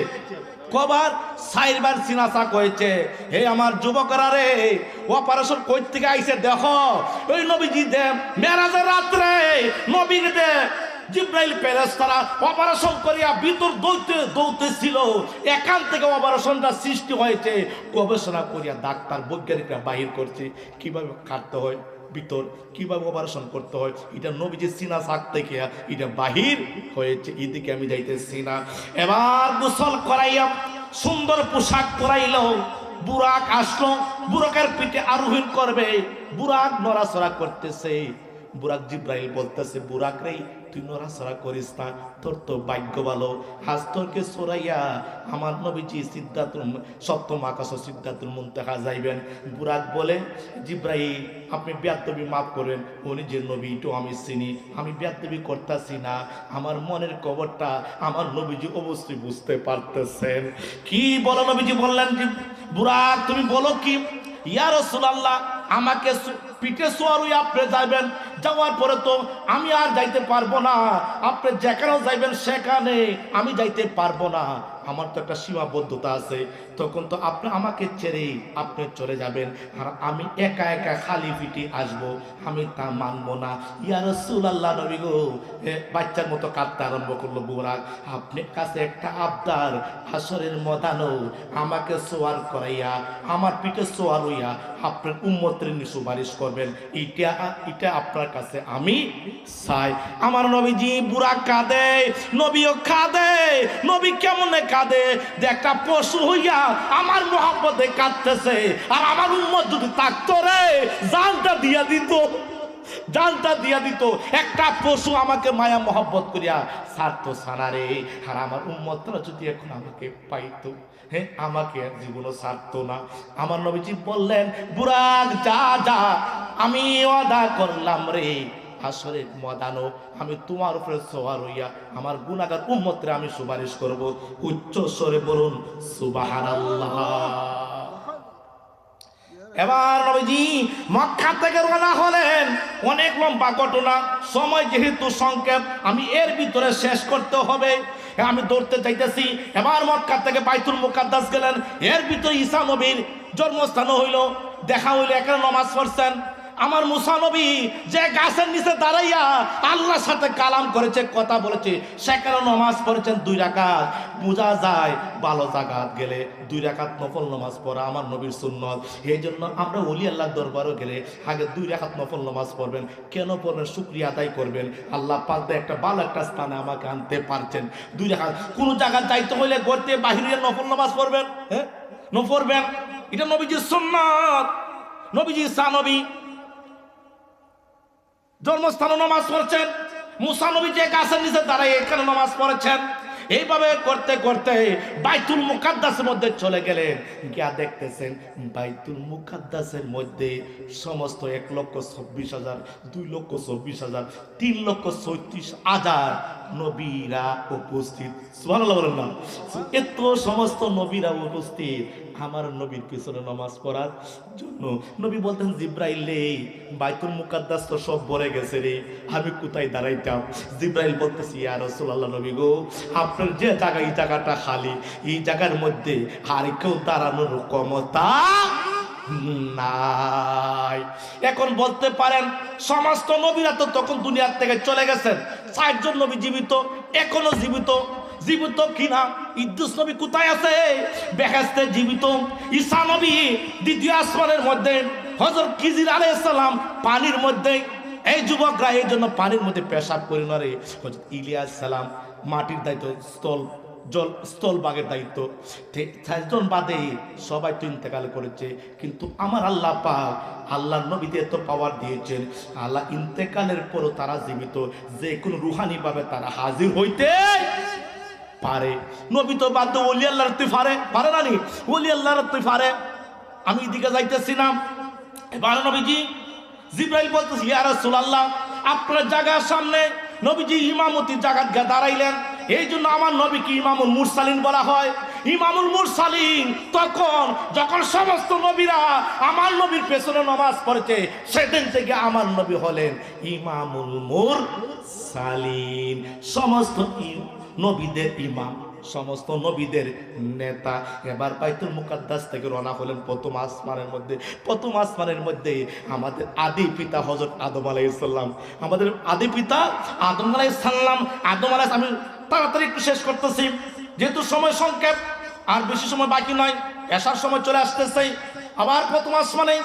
S1: কবার? 4 বার সিনা সাক হয়েছে। হে আমার যুবকরা রে, অপারেশন কই থেকে আইছে দেখো। ওই নবীজি দে মেরাজের রাত্রে নবীর দে জিব্রাইল ফেরেশতারা অপারেশন করিয়া ভিতর দৌড়তে ছিল। এখান থেকে অপারেশনটা সৃষ্টি হয়েছে। গবেষণা করিয়া ডাক্তার বৈজ্ঞানিকরা বাহির করছে কিভাবে কাটতে হয় ভিতর, কিভাবে অপারেশন করতে হয়। এটা নবীজি সিনা সাক থেকে এটা বাহির হয়েছে। এদিকে আমি যাইতেছি না। এবার গোসল করাইয়া সুন্দর পোশাক পরাইল। বুরাক আসলো, বুরাকের পিঠে আরোহণ করবে। বুরাক নড়াচড়া করতেছে। বুরাক জিব্রাইল বলতেছে বুরাক রে তুই নড়াচড়া করিস না, তোর তো ভাগ্য ভালো, আজ তোরকে সরাইয়া আমার নবীজি সিদ্ধাতুল সপ্তম আকাশ সিদ্ধাতুল মুনতাহা যাইবেন। বুরাক বলে জিব্রাইল আপনি বেয়াদবি মাফ করেন, উনি যে নবী তো আমি চিনি, আমি বেয়াদবি করতেছি না। আমার মনের খবরটা আমার নবীজি অবশ্যই বুঝতে পারতেছেন। কি বলো? নবীজি বললেন যে বুরাক তুমি বলো কি? ইয়া রাসূলুল্লাহ আমাকে পিঠে সোয়ারুই আপনি যাইবেন, যাওয়ার পরে তো আমি আর যাইতে পারবো না। আপনি যেখানেও যাইবেন সেখানে আমি যাইতে পারবো না, আমার তো একটা সীমাবদ্ধতা আছে। তখন তো আপনি আমাকে ছেড়ে আপনি চলে যাবেন আর আমি একা একা খালি পিঠে আসবো, আমি তা মানবো না। ইয়া রাসূলুল্লাহ নবী গো, বাচ্চার মতো কাঁদতে আরম্ভ করলো বুরাক। আপনার কাছে একটা আবদার, হাসরের ময়দানে আমাকে সোয়ার করাইয়া আমার পিঠে সোয়ার হইয়া আপনার উম্মতের সুপারিশ করবেন, এটা আপনার কাছে আমি চাই। আমার নবীজি বুরাক কাঁদে, নবীও কাঁদে। নবী কেমনে কাঁদে? যে একটা পশু হইয়া আমার মহব্বতে কাঁদতেছে, আর আমার উম্মত যদি থাকতো রে জানটা দিয়া দিত, জানটা দিয়া দিত। একটা পশু আমাকে মায়া মহব্বত করিয়া ছাড়তো সানারে, আর আমার উম্মতরা যদি এখন আমাকে পাইতো, হ্যাঁ আমাকে আর জীবনও ছাড়তো না। আমার নবীজি বললেন বুরাক যা যা, আমি ওয়াদা করলাম রে হাসরের ময়দানে আমি তোমার উপরে সওয়ার হইয়া আমার গুনাহগার উম্মতরে আমি সুপারিশ করব। উচ্চ স্বরে বলুন সুবহানাল্লাহ। এবার নবীজি মক্কা থেকে রওনা হলেন। অনেক লম্বা ঘটনা, সময় যেহেতু সংক্ষেপ আমি এর ভিতরে শেষ করতে হবে। আমি দৌড়তে চাইতেছি। এবার মক্কা থেকে বাইতুল মুকাদ্দাস গেলেন, এর ভিতরে ঈসা নবীর জন্মস্থান হইল, দেখা হইলো, এখানে নামাজ পড়ছেন। আমার মুসা নবী যে গাছের নিচে দাঁড়াইয়া আল্লাহর সাথে কালাম করেছে, কথা বলেছে, সেখানে নামাজ পড়েছেন 2 রাকাত। বোঝা যায় ভালো জায়গাত গেলে 2 রাকাত নফল নামাজ পড়া আমার নবীর সুন্নত। এই জন্য আমরা ওলি আল্লাহর দরবারও গেলে আগে 2 রাকাত নফল নামাজ পড়বেন। কেন পড়বেন? শুকরিয়া আদায় করবেন, আল্লাহ পাক একটা ভালো একটা স্থানে আমাকে আনতে পারছেন। 2 রাকাত কোন জায়গায় যাইতে হইলে গড়তে বাহিরে নফল নামাজ পড়বেন, হ্যাঁ পড়বেন। এটা নবীজির সুন্নত। নবীজি ঈসা নবী জন্মস্থানে নামাজ পড়ছেন, মুসা নবী যে গাছের নিচে দাঁড়ায় এখানে নামাজ পড়েছেন। এইভাবে করতে করতে বাইতুল মুকাদ্দাসের মধ্যে চলে গেলেন, গিয়া দেখতেছেন বাইতুল মুকাদ্দাসের মধ্যে সমস্ত 1,26,000, 2,24,000, 3,34,000 নবীরা উপস্থিত। সুবহানাল্লাহ বলেন না? এত সমস্ত নবীরা উপস্থিত আমার নবীর পিছনে নামাজ পড়ার জন্য। নবী বলতেন, জিব্রাইল রে, বাইতুল মুকাদ্দাস তো সব ভরে গেছে রে, আমি কোথায় দাঁড়াইতাম? জিব্রাইল বলতেছি, ইয়া রাসূলুল্লাহ, নবী গো, আপনার যে জায়গা, এই জায়গাটা খালি, এই জায়গার মধ্যে আর কেউ দাঁড়ানোর ক্ষমতা নাই। এখন বলতে পারেন সমস্ত নবীরা তো তখন দুনিয়ার থেকে চলে গেছেন, 60 জন নবী জীবিত, এখনো জীবিত। জীবিত কিনা? ইদ্রিস নবী কোথায় আছে? বেহেশতে জীবিত। ঈসা নবী দ্বিতীয় আসমানের মধ্যে, হযরত খিজির আলাইহিস সালাম পানির মধ্যে। এই যুবকরা এই জন্য পানির মধ্যে পেশাব করে নরে। হযরত ইলিয়াস সালাম মাটির দায়িত্ব, স্থল বাগের দায়িত্ব। 4 জন বাদে সবাই তো ইন্তেকাল করেছে, কিন্তু আমার আল্লাহ পাক আল্লাহর নবীদের এত পাওয়ার দিয়েছেন, আল্লাহ ইন্তেকালের পরও তারা জীবিত, যে কোনো রুহানি ভাবে তারা হাজির হইতে পারে। নবী তো বাদ ওলি আল্লাহর পারে না নি? ওলি আল্লাহর পারে। আমি এদিকে যাইতেছি না, এবার নবীজি জিব্রাইল বলতেছি, ইয়া রাসূলুল্লাহ, আপনার জায়গার সামনে নবীজি ইমামতির জায়গা দাঁড়াইলেন, এই জন্য আমার নবীকে ইমামুল মুরসালিন বলা হয়। ইমামুল মুরসালিন তখন যখন সমস্ত নবীরা আমার নবীর পেছনে নামাজ পড়েছে, সেদিন থেকে আমার নবী হলেন ইমামুল মুরসালিন, সমস্ত নবীদের ইমাম, সমস্ত নবীদের নেতা। এবার বাইতুল মুকাদ্দাস থেকে রওনা হলেন প্রথম আসমানের মধ্যে। প্রথম আসমানের মধ্যে আমাদের আদি পিতা হযরত আদম আলাইহিস সালাম, আমাদের আদি পিতা আদম আলাইহিস সালাম। আদম আলাইহিস, আমি তাড়াতাড়ি একটু শেষ করতেছি যেহেতু সময় সংক্ষেপ, আর বেশি সময় বাকি নয়, এসার সময় চলে আসতেছে। আবার প্রথম আসমানে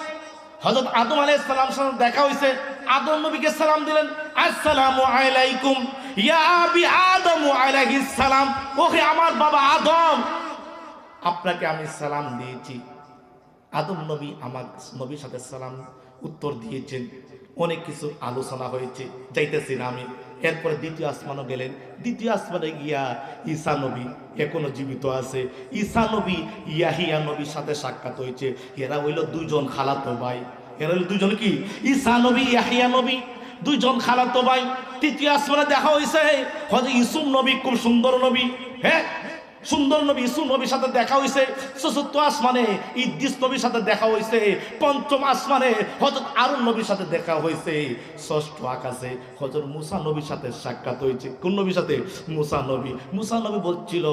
S1: হযরত আদম আলাইহিস সালাম সাথে দেখা হয়েছে। আদম নবীকে সালাম দিলেন, আসসালামু আলাইকুম ইয়া আবি আদম আলাইহিস সালাম, ওহে আমার বাবা আদম, আপনাকে আমি সালাম দিয়েছি। আদম নবী আমার নবীর সাথে সালাম উত্তর দিয়েছেন। অনেক কিছু আলোচনা হয়েছে, যাইতেছি না আমি। এরপরে দ্বিতীয় আসমানও গেলেন। দ্বিতীয় আসমানে গিয়া ঈসা নবী এখনো জীবিত আছে। ঈসা নবী ইয়াহিয়া নবীর সাথে সাক্ষাৎ হয়েছে। এরা হইল 2 জন খালাতো ভাই। এরা হইল 2 জন কি? ঈসা নবী, ইয়াহিয়া নবী, 2 জন খালাতো ভাই। তৃতীয় আসমানে দেখা হয়েছে হযরত ইউসুফ নবী, খুব সুন্দর নবী, হ্যাঁ সুন্দর নবী, ইউসুফ নবীর সাথে দেখা হয়েছে। চতুর্থ আসমানে ইদ্রিস নবীর সাথে দেখা হয়েছে। পঞ্চম আসমানে হযরত হারুন নবীর সাথে দেখা হয়েছে। ষষ্ঠ আকাশে হযরত মুসা নবীর সাথে সাক্ষাৎ হয়েছে। কোন নবীর সাথে? মুসা নবী। মুসা নবী বলছিল,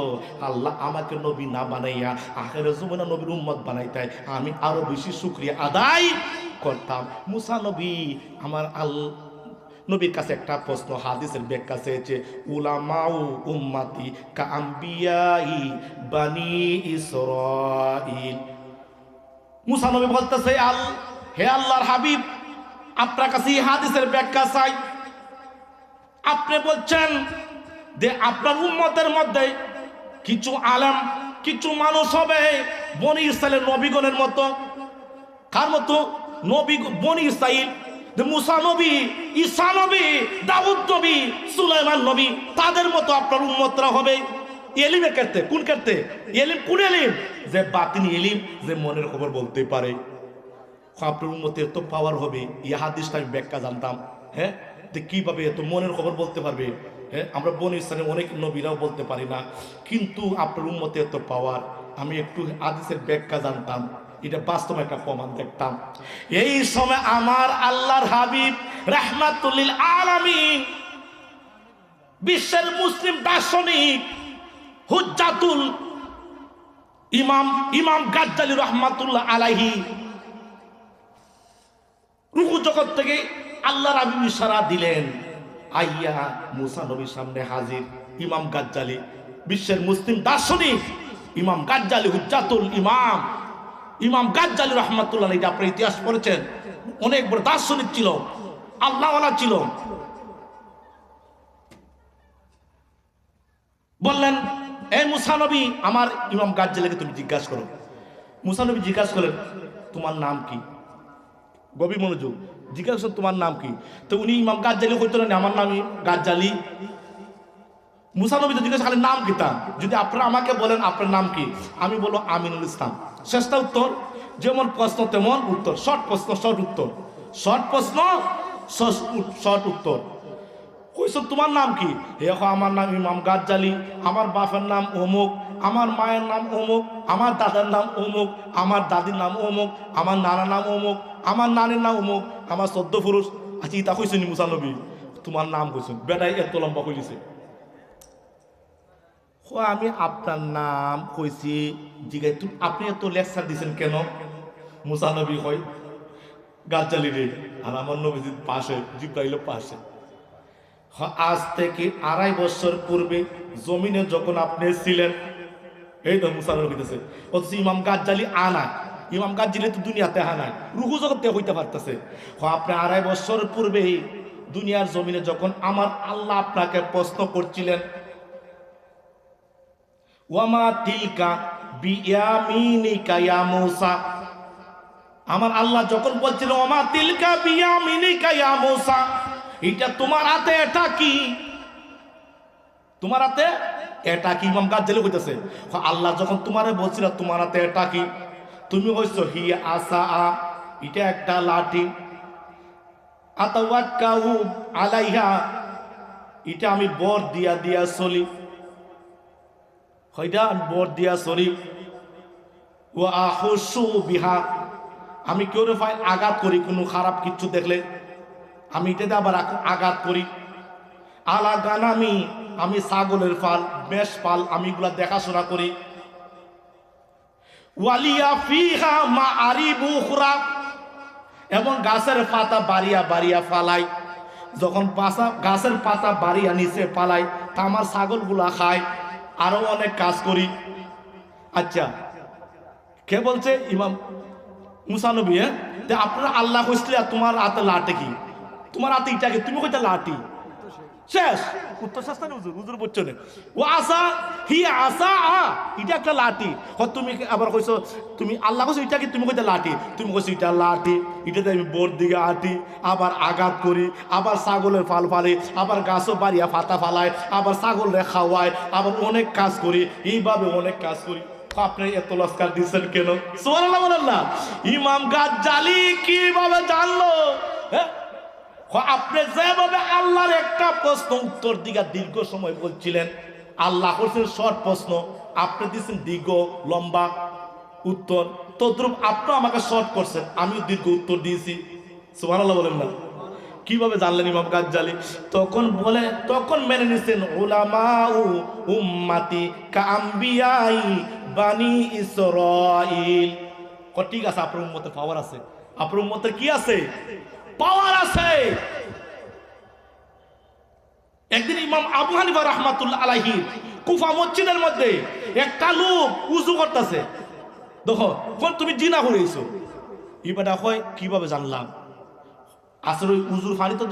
S1: আল্লাহ আমাকে নবী না বানাইয়া আখিরের জীবনে নবীর উম্মত বানাইতে আমি আরো বেশি শুকরিয়া আদায় করতাম। মুসা নবী আমার নবীর কাছে একটা প্রশ্ন, হাদিসের ব্যাখ্যা চেয়েছে, উলামাউ উম্মতি কা আম্বিয়াই বানি ইসরাঈল। মুসা নবী বলতেছে, হে আল্লাহর হাবিব, আপনার কাছে এই হাদিসের ব্যাখ্যা চাই। আপনি বলছেন যে আপনার উম্মতের মধ্যে কিছু আলেম, কিছু মানুষ হবে বনি ইসরাঈলের নবীগণের মতো। কার মতো? নবী বনি ইসরাঈল, মুসা নবী, ঈসা নবী, দাউদ নবী, সুলাইমান নবী, তাদের মতো আপনার উম্মতরা হবে। এলিমের ক্ষেত্রে, কোন ক্ষেত্রে? এলিম, কোন এলিম? যে বাতিনি এলিম, যে মনের খবর বলতে পারে। আপনার উম্মতের এত পাওয়ার হবে, এই হাদিসটা আমি ব্যাখ্যা জানতাম। হ্যাঁ, যে কিভাবে এত মনের খবর বলতে পারবে? হ্যাঁ, আমরা বনি ইসরাঈলের অনেক নবীরাও বলতে পারি না, কিন্তু আপনার উম্মতের এত পাওয়ার। আমি একটু হাদিসের ব্যাখ্যা জানতাম, এটা বাস্তব একটা প্রমাণ দেখতাম। এই সময় আমার আল্লাহর হাবিব রাহমাতুল লিল আলামিন, বিশ্বের মুসলিম দার্শনিক হুজ্জাতুল ইমাম গাজ্জালি রাহমাতুল্লাহ আলাইহি রুকু জগৎ থেকে আল্লাহর হাবিব ইশারা দিলেন, আইয়া মুসা নবীর সামনে হাজির ইমাম গাজ্জালি, বিশ্বের মুসলিম দার্শনিক ইমাম গাজ্জালি, হুজ্জাতুল ইমাম গাজ্জালি রাহমাতুল্লাহ আলাইহি। আপনার ইতিহাস পড়েছেন, অনেক বড় দার্শনিক ছিল, আল্লাহওয়ালা ছিল। বললেন, এই মুসা নবী, আমার ইমাম গাজ্জালিকে তুমি জিজ্ঞাসা করো। মুসা নবী জিজ্ঞাসা করলেন, তোমার নাম কি? গভীর মনোযোগ, জিজ্ঞাসা তোমার নাম কি? তো উনি ইমাম গাজ্জালি হইতো না, আমার নাম গাজ্জালি। মুসা নবী তো জিজ্ঞাসা করলেন নাম কি তা? যদি আপনারা আমাকে বলেন আপনার নাম কি, আমি বলবো আমিনুল ইসলাম। শেষটা উত্তর, যেমন প্রশ্ন তেমন উত্তর, শর্ট প্রশ্ন শর্ট উত্তর, শর্ট প্রশ্ন শর্ট উত্তর। কইছো তোমার নাম কি? আমার নাম ইমাম গাজ্জালি, আমার বাপের নাম অমুক, আমার মায়ের নাম অমুক, আমার দাদার নাম অমুক, আমার দাদির নাম অমুক, আমার নানার নাম অমুক, আমার নানির নাম অমুক, আমার 14 পুরুষ। আচ্ছা ইতা কইছেন মুসা নবী, তোমার নাম কইছেন? বেটাই এত লম্বা কইলিছে। আমি আপনার নাম কইছি, জিগাই আপনি এত লেকচার দিছেন কেন? মুসা নবী কই, গাজ্জালি রে, আর আমার নবীজির পাশে জিব্রাইলের পাশে। আজ থেকে 2.5 বছর পূর্বে জমিনে যখন আপনি ছিলেন, এই তো মুসা নবী কইতেছে, অথচ ইমাম গাজ্জালি আনায়, ইমাম গাজ্জালি তো দুনিয়াতে আনায়, রুহু জগতে হইতে পারতেছে। আপনি 2.5 বছর পূর্বে দুনিয়ার জমিনে যখন আমার আল্লাহ আপনাকে প্রশ্ন করছিলেন, ওয়ামা তিলকা বিয়ামিনিকা ইয়া মূসা, আমার আল্লাহ যখন বলছিল ওয়ামা তিলকা বিয়ামিনিকা ইয়া মূসা, এটা তোমার হাতে, এটা কি? তোমার হাতে এটা কি? ইমাম গাজ্জালি কইতেছে, আল্লাহ যখন তোমারে বলছিল তোমার হাতে এটা কি, তুমি কইছো হিয়া আসা, এটা একটা লাঠি, আতাওয়াক্কাউ আলাইহা, এটা আমি বর দিয়া দিয়া চলি, হয়টা আমি বর দিয়া চলি, ওয়া আহুসু বিহা, আমি কেউ ফাই আঘাত করি, কোনো খারাপ কিছু দেখলে আমি এটাতে আবার আঘাত করি, আলা গানামি, আমি ছাগলের পাল, মেষ পাল, আমি এগুলা দেখাশোনা করি, ওয়ালিয়া ফিহা মাআরিবু উখরা, এবং গাছের পাতা বাড়িয়া বাড়িয়া ফালাই, যখন গাছের পাতা বাড়িয়া নিচে পালাই তা আমার ছাগলগুলা খায়, আরো অনেক কাজ করি। আচ্ছা, কে বলছে? ইমাম মুসা নবী। আপনারা আল্লাহ কইছিল তোমার হাতে লাঠি কি, তোমার হাতে ইটা কি, তুমি কইতা লাঠি, শেষ উত্তর শেষ না হুজুর, হুজুর বলছো না, ও আসা হি আসা, এটা একটা লাঠি। তুমি আবার কইছো, তুমি আল্লাহ কইছো এটা কি, তুমি কইতা লাঠি, তুমি কইছো এটা লাঠি, এটাতে আমি বোর দিকে আটি, আবার আঘাত করি, আবার ছাগলের ফাল ফালি, আবার গাছও বাড়িয়া ফাতা ফালায়, আবার ছাগলরে খাওয়ায়, আবার অনেক কাজ করি, এইভাবে অনেক কাজ করি। আপনি এত লস্কার দিচ্ছেন কেন? সুবহানাল্লাহ বলেন। ইমাম গাজ্জালি কিভাবে জানলো? হ্যাঁ, আপনি যেভাবে আল্লাহর একটা প্রশ্ন উত্তর দিকে দীর্ঘ সময় বলছিলেন, আল্লাহ করছেন শর্ট প্রশ্ন, আপনি দিচ্ছেন দীর্ঘ লম্বা উত্তর, তদ্রুপ আপনি আমাকে শর্ট করছেন, আমিও দীর্ঘ উত্তর দিয়েছি। সুবহানাল্লাহ বলেন না। কিভাবে জানলেন ইমাম গাজ্জালি? তখন মেনে নিছেন উলামাউ উম্মতি কাআম্বিয়াই বানি ইসরাঈল। ঠিক আছে, আপনার উম্মতের পাওয়ার আছে, আপনার উম্মতের কি আছে? পাওয়ার আছে। একদিন ইমাম আবু হানিফা রাহমাতুল্লাহ আলাইহি কুফা মসজিদের মধ্যে একটা লোক উযু করতেছে, দেখো কোন তুমি জিনা করেছো, ইবাদা হয় কিভাবে জানলাম? আসলে উজুর পানি তো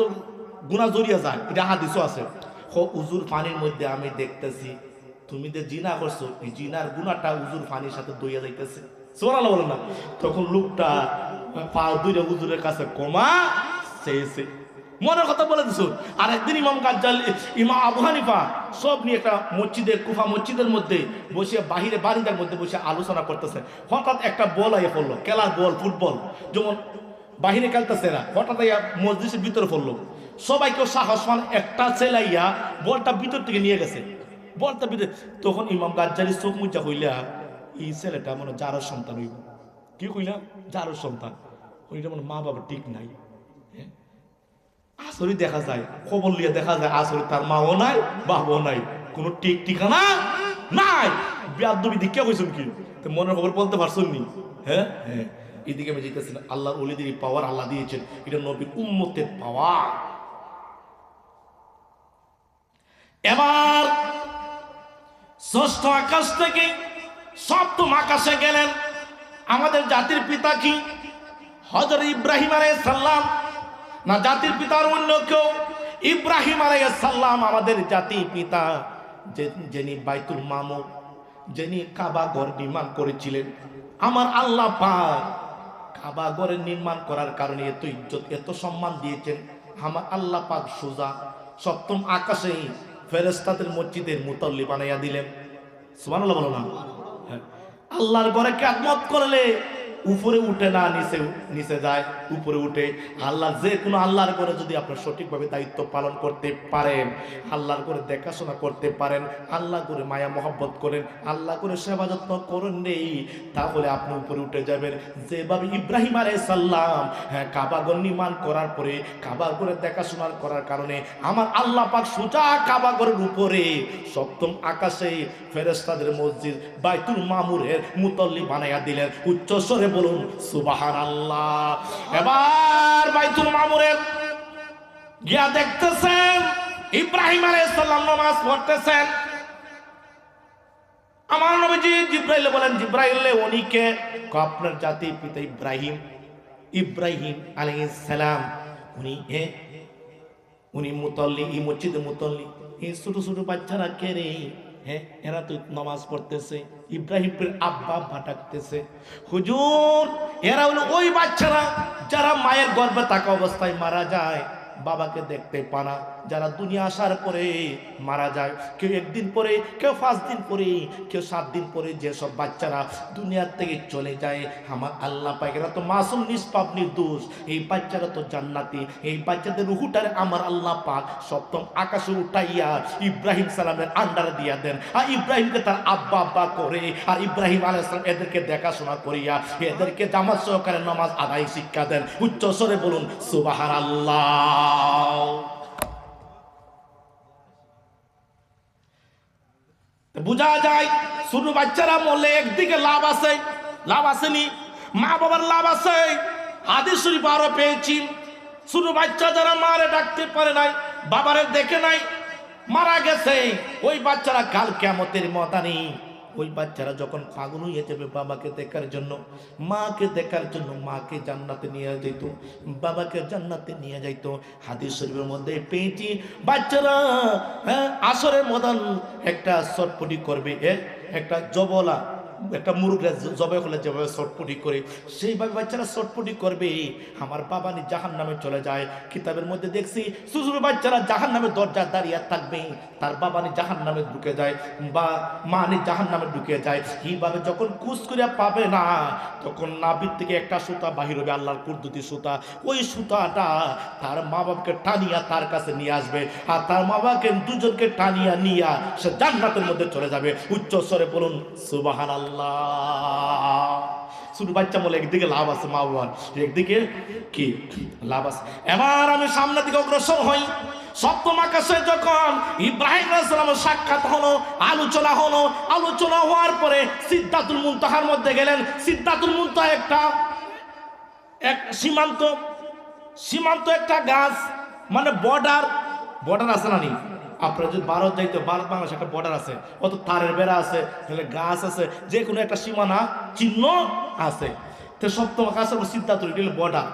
S1: গুনাহ জড়িয়ে যায়, এটা হাদিসও আছে। উজুর পানির মধ্যে আমি দেখতেছি তুমি যে জিনা করছো, এই জিনার গুনাহটা উজুর পানির সাথে দইয়া যাইতেছে। সুবহানাল্লাহ বলেন না। তখন লোকটা পা দুইটা হুজুরের কাছে কমা চেয়েছে, মনের কথা বলে দিছ। আর একদিন ইমাম গাজ্জালি, ইমাম আবু হানিফা সব নিয়ে একটা মসজিদের, কুফা মসজিদের মধ্যে বসে, বাহিরে বারিন্দার মধ্যে বসে আলোচনা করতেছে। হঠাৎ একটা বল আইয়া পড়লো, খেলার বল, ফুটবল যেমন বাহিরে খেলতেছে না, হঠাৎ আইয়া মসজিদের ভিতরে পড়লো। সবাই কেউ সাহস পান, একটা ছেলাইয়া বলটা ভিতর থেকে নিয়ে গেছে, বলটা ভিতরে। তখন ইমাম গাজ্জালি চোখ মুজা হইলা, এই ছেলেটা মনে যারও সন্তান হইব। কি কইলা? যারও সন্তান। ওইটা মনে মা বাবা ঠিক নাই। আসলে দেখা যায়, খবর লিয়ে দেখা যায় আসলে তার মাও নাই, বাবাও নাই, কোনো ঠিক ঠিকানা নাই বিয়াদবি দিকে কইছেন কি তো মনের খবর বলতে পারছেন নি? হ্যাঁ হ্যাঁ, এদিকে আমি যেতেছি না। আল্লাহর ওলিদের পাওয়ার আল্লাহ দিয়েছেন, এটা নবীর উম্মতের পাওয়ার। এবার ষষ্ঠ আকাশ থেকে সপ্তম আকাশে গেলেন। আমাদের জাতির পিতা কি? হযরত ইব্রাহিম আলাইহিস সালাম না জাতির পিতার অন্য কেউ? ইব্রাহিম আলাইহিস সালাম আমাদের জাতির পিতা, যিনি বাইতুল মামুর, যিনি কাবা ঘর নির্মাণ করেছিলেন। আমার আল্লাহ পাক কাবা ঘরের নির্মাণ করার কারণে এত ইজ্জত এত সম্মান দিয়েছেন। আমার আল্লাহ পাক সোজা সপ্তম আকাশে ফেরেশতাদের মসজিদের মুতাল্লি বানাইয়া দিলেন। সুবহানাল্লাহ বলো না? হ্যাঁ। আল্লাহর ঘরে খেদমত করলে উপরে উঠে না, নিচে নিচে যায়, উপরে উঠে। আল্লাহর যে কোনো আল্লাহর ঘরে যদি আপনার সঠিকভাবে দায়িত্ব পালন করতে পারেন, আল্লাহর ঘরে দেখাশোনা করতে পারেন, আল্লাহ করে মায়া মহব্বত করেন, আল্লাহ করে সেবা যত্ন করেন নেই, তাহলে আপনি উপরে উঠে যাবেন। যেভাবে ইব্রাহিম আলাইহিস সালাম হ্যাঁ কাবাঘর নির্মাণ করার পরে কাবাঘরে দেখাশোনা করার কারণে আমার আল্লাহ পাক সোজা কাবাঘরের উপরে সপ্তম আকাশে ফেরেশতাদের মসজিদ বাইতুল মামুরের মুতাল্লি বানাইয়া দিলেন। উচ্চ স্বরে বলুন সুবহানাল্লাহ। এবার বাইতুল মামুরের গিয়া দেখতেছেন ইব্রাহিম আলাইহিস সালাম নামাজ পড়তেছেন। আমার নবীজি জিব্রাইল বলেন, জিব্রাইল উনি কে? আপনার জাতির পিতা ইব্রাহিম। ইব্রাহিম আলাইহিস সালাম উনি মুতাল্লি, এই মসজিদে মুতাল্লি। এই ছোট ছোট বাচ্চারা কে রে? হ্যাঁ, এরা তো নামাজ পড়তেছে। ইব্রাহিমের আব্বা ভাটাকতেছে। হুজুর, এরা হলো ওই বাচ্চারা যারা মায়ের গর্ভে থাকা অবস্থায় মারা যায়, বাবাকে দেখতে পানা, যারা দুনিয়া আসার পরে মারা যায়। কেউ একদিন পরে, কেউ 5 দিন পরে, কেউ 7 দিন পরে, যেসব বাচ্চারা দুনিয়ার থেকে চলে যায়, আমার আল্লাহ পাক এরা তো মাসুম নিষ্পাপ নির্দোষ, এই বাচ্চারা তো জান্নাতি। এই বাচ্চাদের রুহুটারে আমার আল্লাহ পাক সপ্তম আকাশে উঠাইয়া ইব্রাহিম সালামের আন্ডারে দিয়া দেন। আর ইব্রাহিমকে তার আব্বা আব্বা করে, আর ইব্রাহিম আলাইহিস সালাম এদেরকে দেখাশোনা করিয়া এদেরকে জামাত সহকারে নামাজ আদায় শিক্ষা দেন। উচ্চ স্বরে বলুন সুবহানাল্লাহ। বুঝা যায় ছোট বাচ্চারা মরলে একদিকে লাভ আছে, লাভ আসেনি, মা বাবার লাভ আছে। হাদিস শরীফ আরো পেয়েছি, ছোট বাচ্চা যারা মারে ডাকতে পারে নাই, বাবারে দেখে নাই, মারা গেছে, ওই বাচ্চারা কাল কিয়ামতের ময়দানে ওই বাচ্চারা যখন পাগল হয়ে যাবে বাবাকে দেখার জন্য, মাকে দেখার জন্য, মাকে জান্নাতে নিয়ে যেত, বাবাকে জান্নাতে নিয়ে যাইতো। হাদিস শরীফের মধ্যে পেয়েছি বাচ্চারা আসরের মতন একটা চটপটি করবে, একটা জবলা, একটা মুরগা জবাই হলে যেভাবে চটপটি করে সেইভাবে বাচ্চারা চটপটি করবে। আমার বাবা নি জাহান্নামে চলে যায়। কিতাবের মধ্যে দেখছি ছোট বাচ্চারা জাহান্নামের দরজা দাঁড়িয়ে থাকবে, তার বাবা নি জাহান্নামে ঢুকে যায় বা মা নি জাহান্নামে ঢুকে যায়। এইভাবে যখন কুচ করিয়া পাবে না, তখন নাভির থেকে একটা সুতা বাহির হবে, আল্লাহর কুদরতি সুতা। ওই সুতাটা তার মা বাবাকে টানিয়া তার কাছে নিয়ে আসবে, আর তার মা বাবাকে দুজনকে টানিয়া নিয়া সে জান্নাতের মধ্যে চলে যাবে। উচ্চ স্বরে বলুন সুবহানাল্লাহ। ছোট বাচ্চা বলে একদিকে লাভ আছে মা বাবার, একদিকে কি লাভ আছে। এবার আমি সামনের দিকে অগ্রসর হই। সপ্তম আকাশে যখন ইব্রাহিম আলাইহিস সালামের সাক্ষাৎ হলো, আলোচনা হলো, আলোচনা হওয়ার পরে সিদরাতুল মুনতাহার মধ্যে গেলেন। সিদরাতুল মুনতাহা এক সীমান্ত একটা গাছ, মানে বর্ডার আছে না? আপনার যদি ভারত যাইতে, ভারত বাংলাদেশ একটা বর্ডার আছে, কত তারের বেড়া আছে, গাছ আছে, যে কোনো একটা সীমানা চিহ্ন আছে। তো সপ্তম আকাশের সিদ্ধাতুল বর্ডার,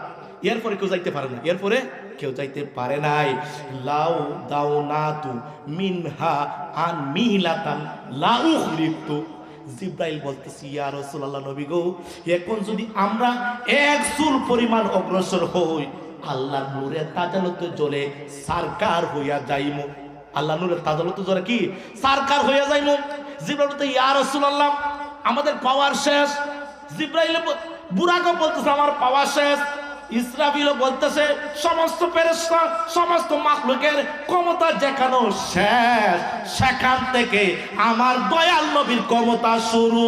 S1: এরপরে কেউ যাইতে পারে না, এরপরে কেউ যাইতে পারে নাই। লাউ দাও না তু মিনহা আন মিলাতান লাউ হুরিতু। জিব্রাইল বলতেছি, ইয়া রাসূলুল্লাহ নবী গো, এখন যদি আমরা এক চুল পরিমাণ অগ্রসর হই, আল্লাহর নূরের তাজালতে জ্বলে সারকার হইয়া যাইমু। আল্লাহ নূরের তাজালতে জ্বলে কি সারকার হইয়া যাইমু। জিব্রাইল বলতে, ইয়া রাসূলুল্লাহ আমাদের পাওয়ার শেষ। জিব্রাইল বুরাকও বলতেছে আমার পাওয়ার শেষ। ইসরাফিলও বলতেছে সমস্ত ফেরেশতা, সমস্ত মাখলুকের ক্ষমতা যেখানে শেষ, সেখান থেকে আমার দয়াল নবীর ক্ষমতা শুরু।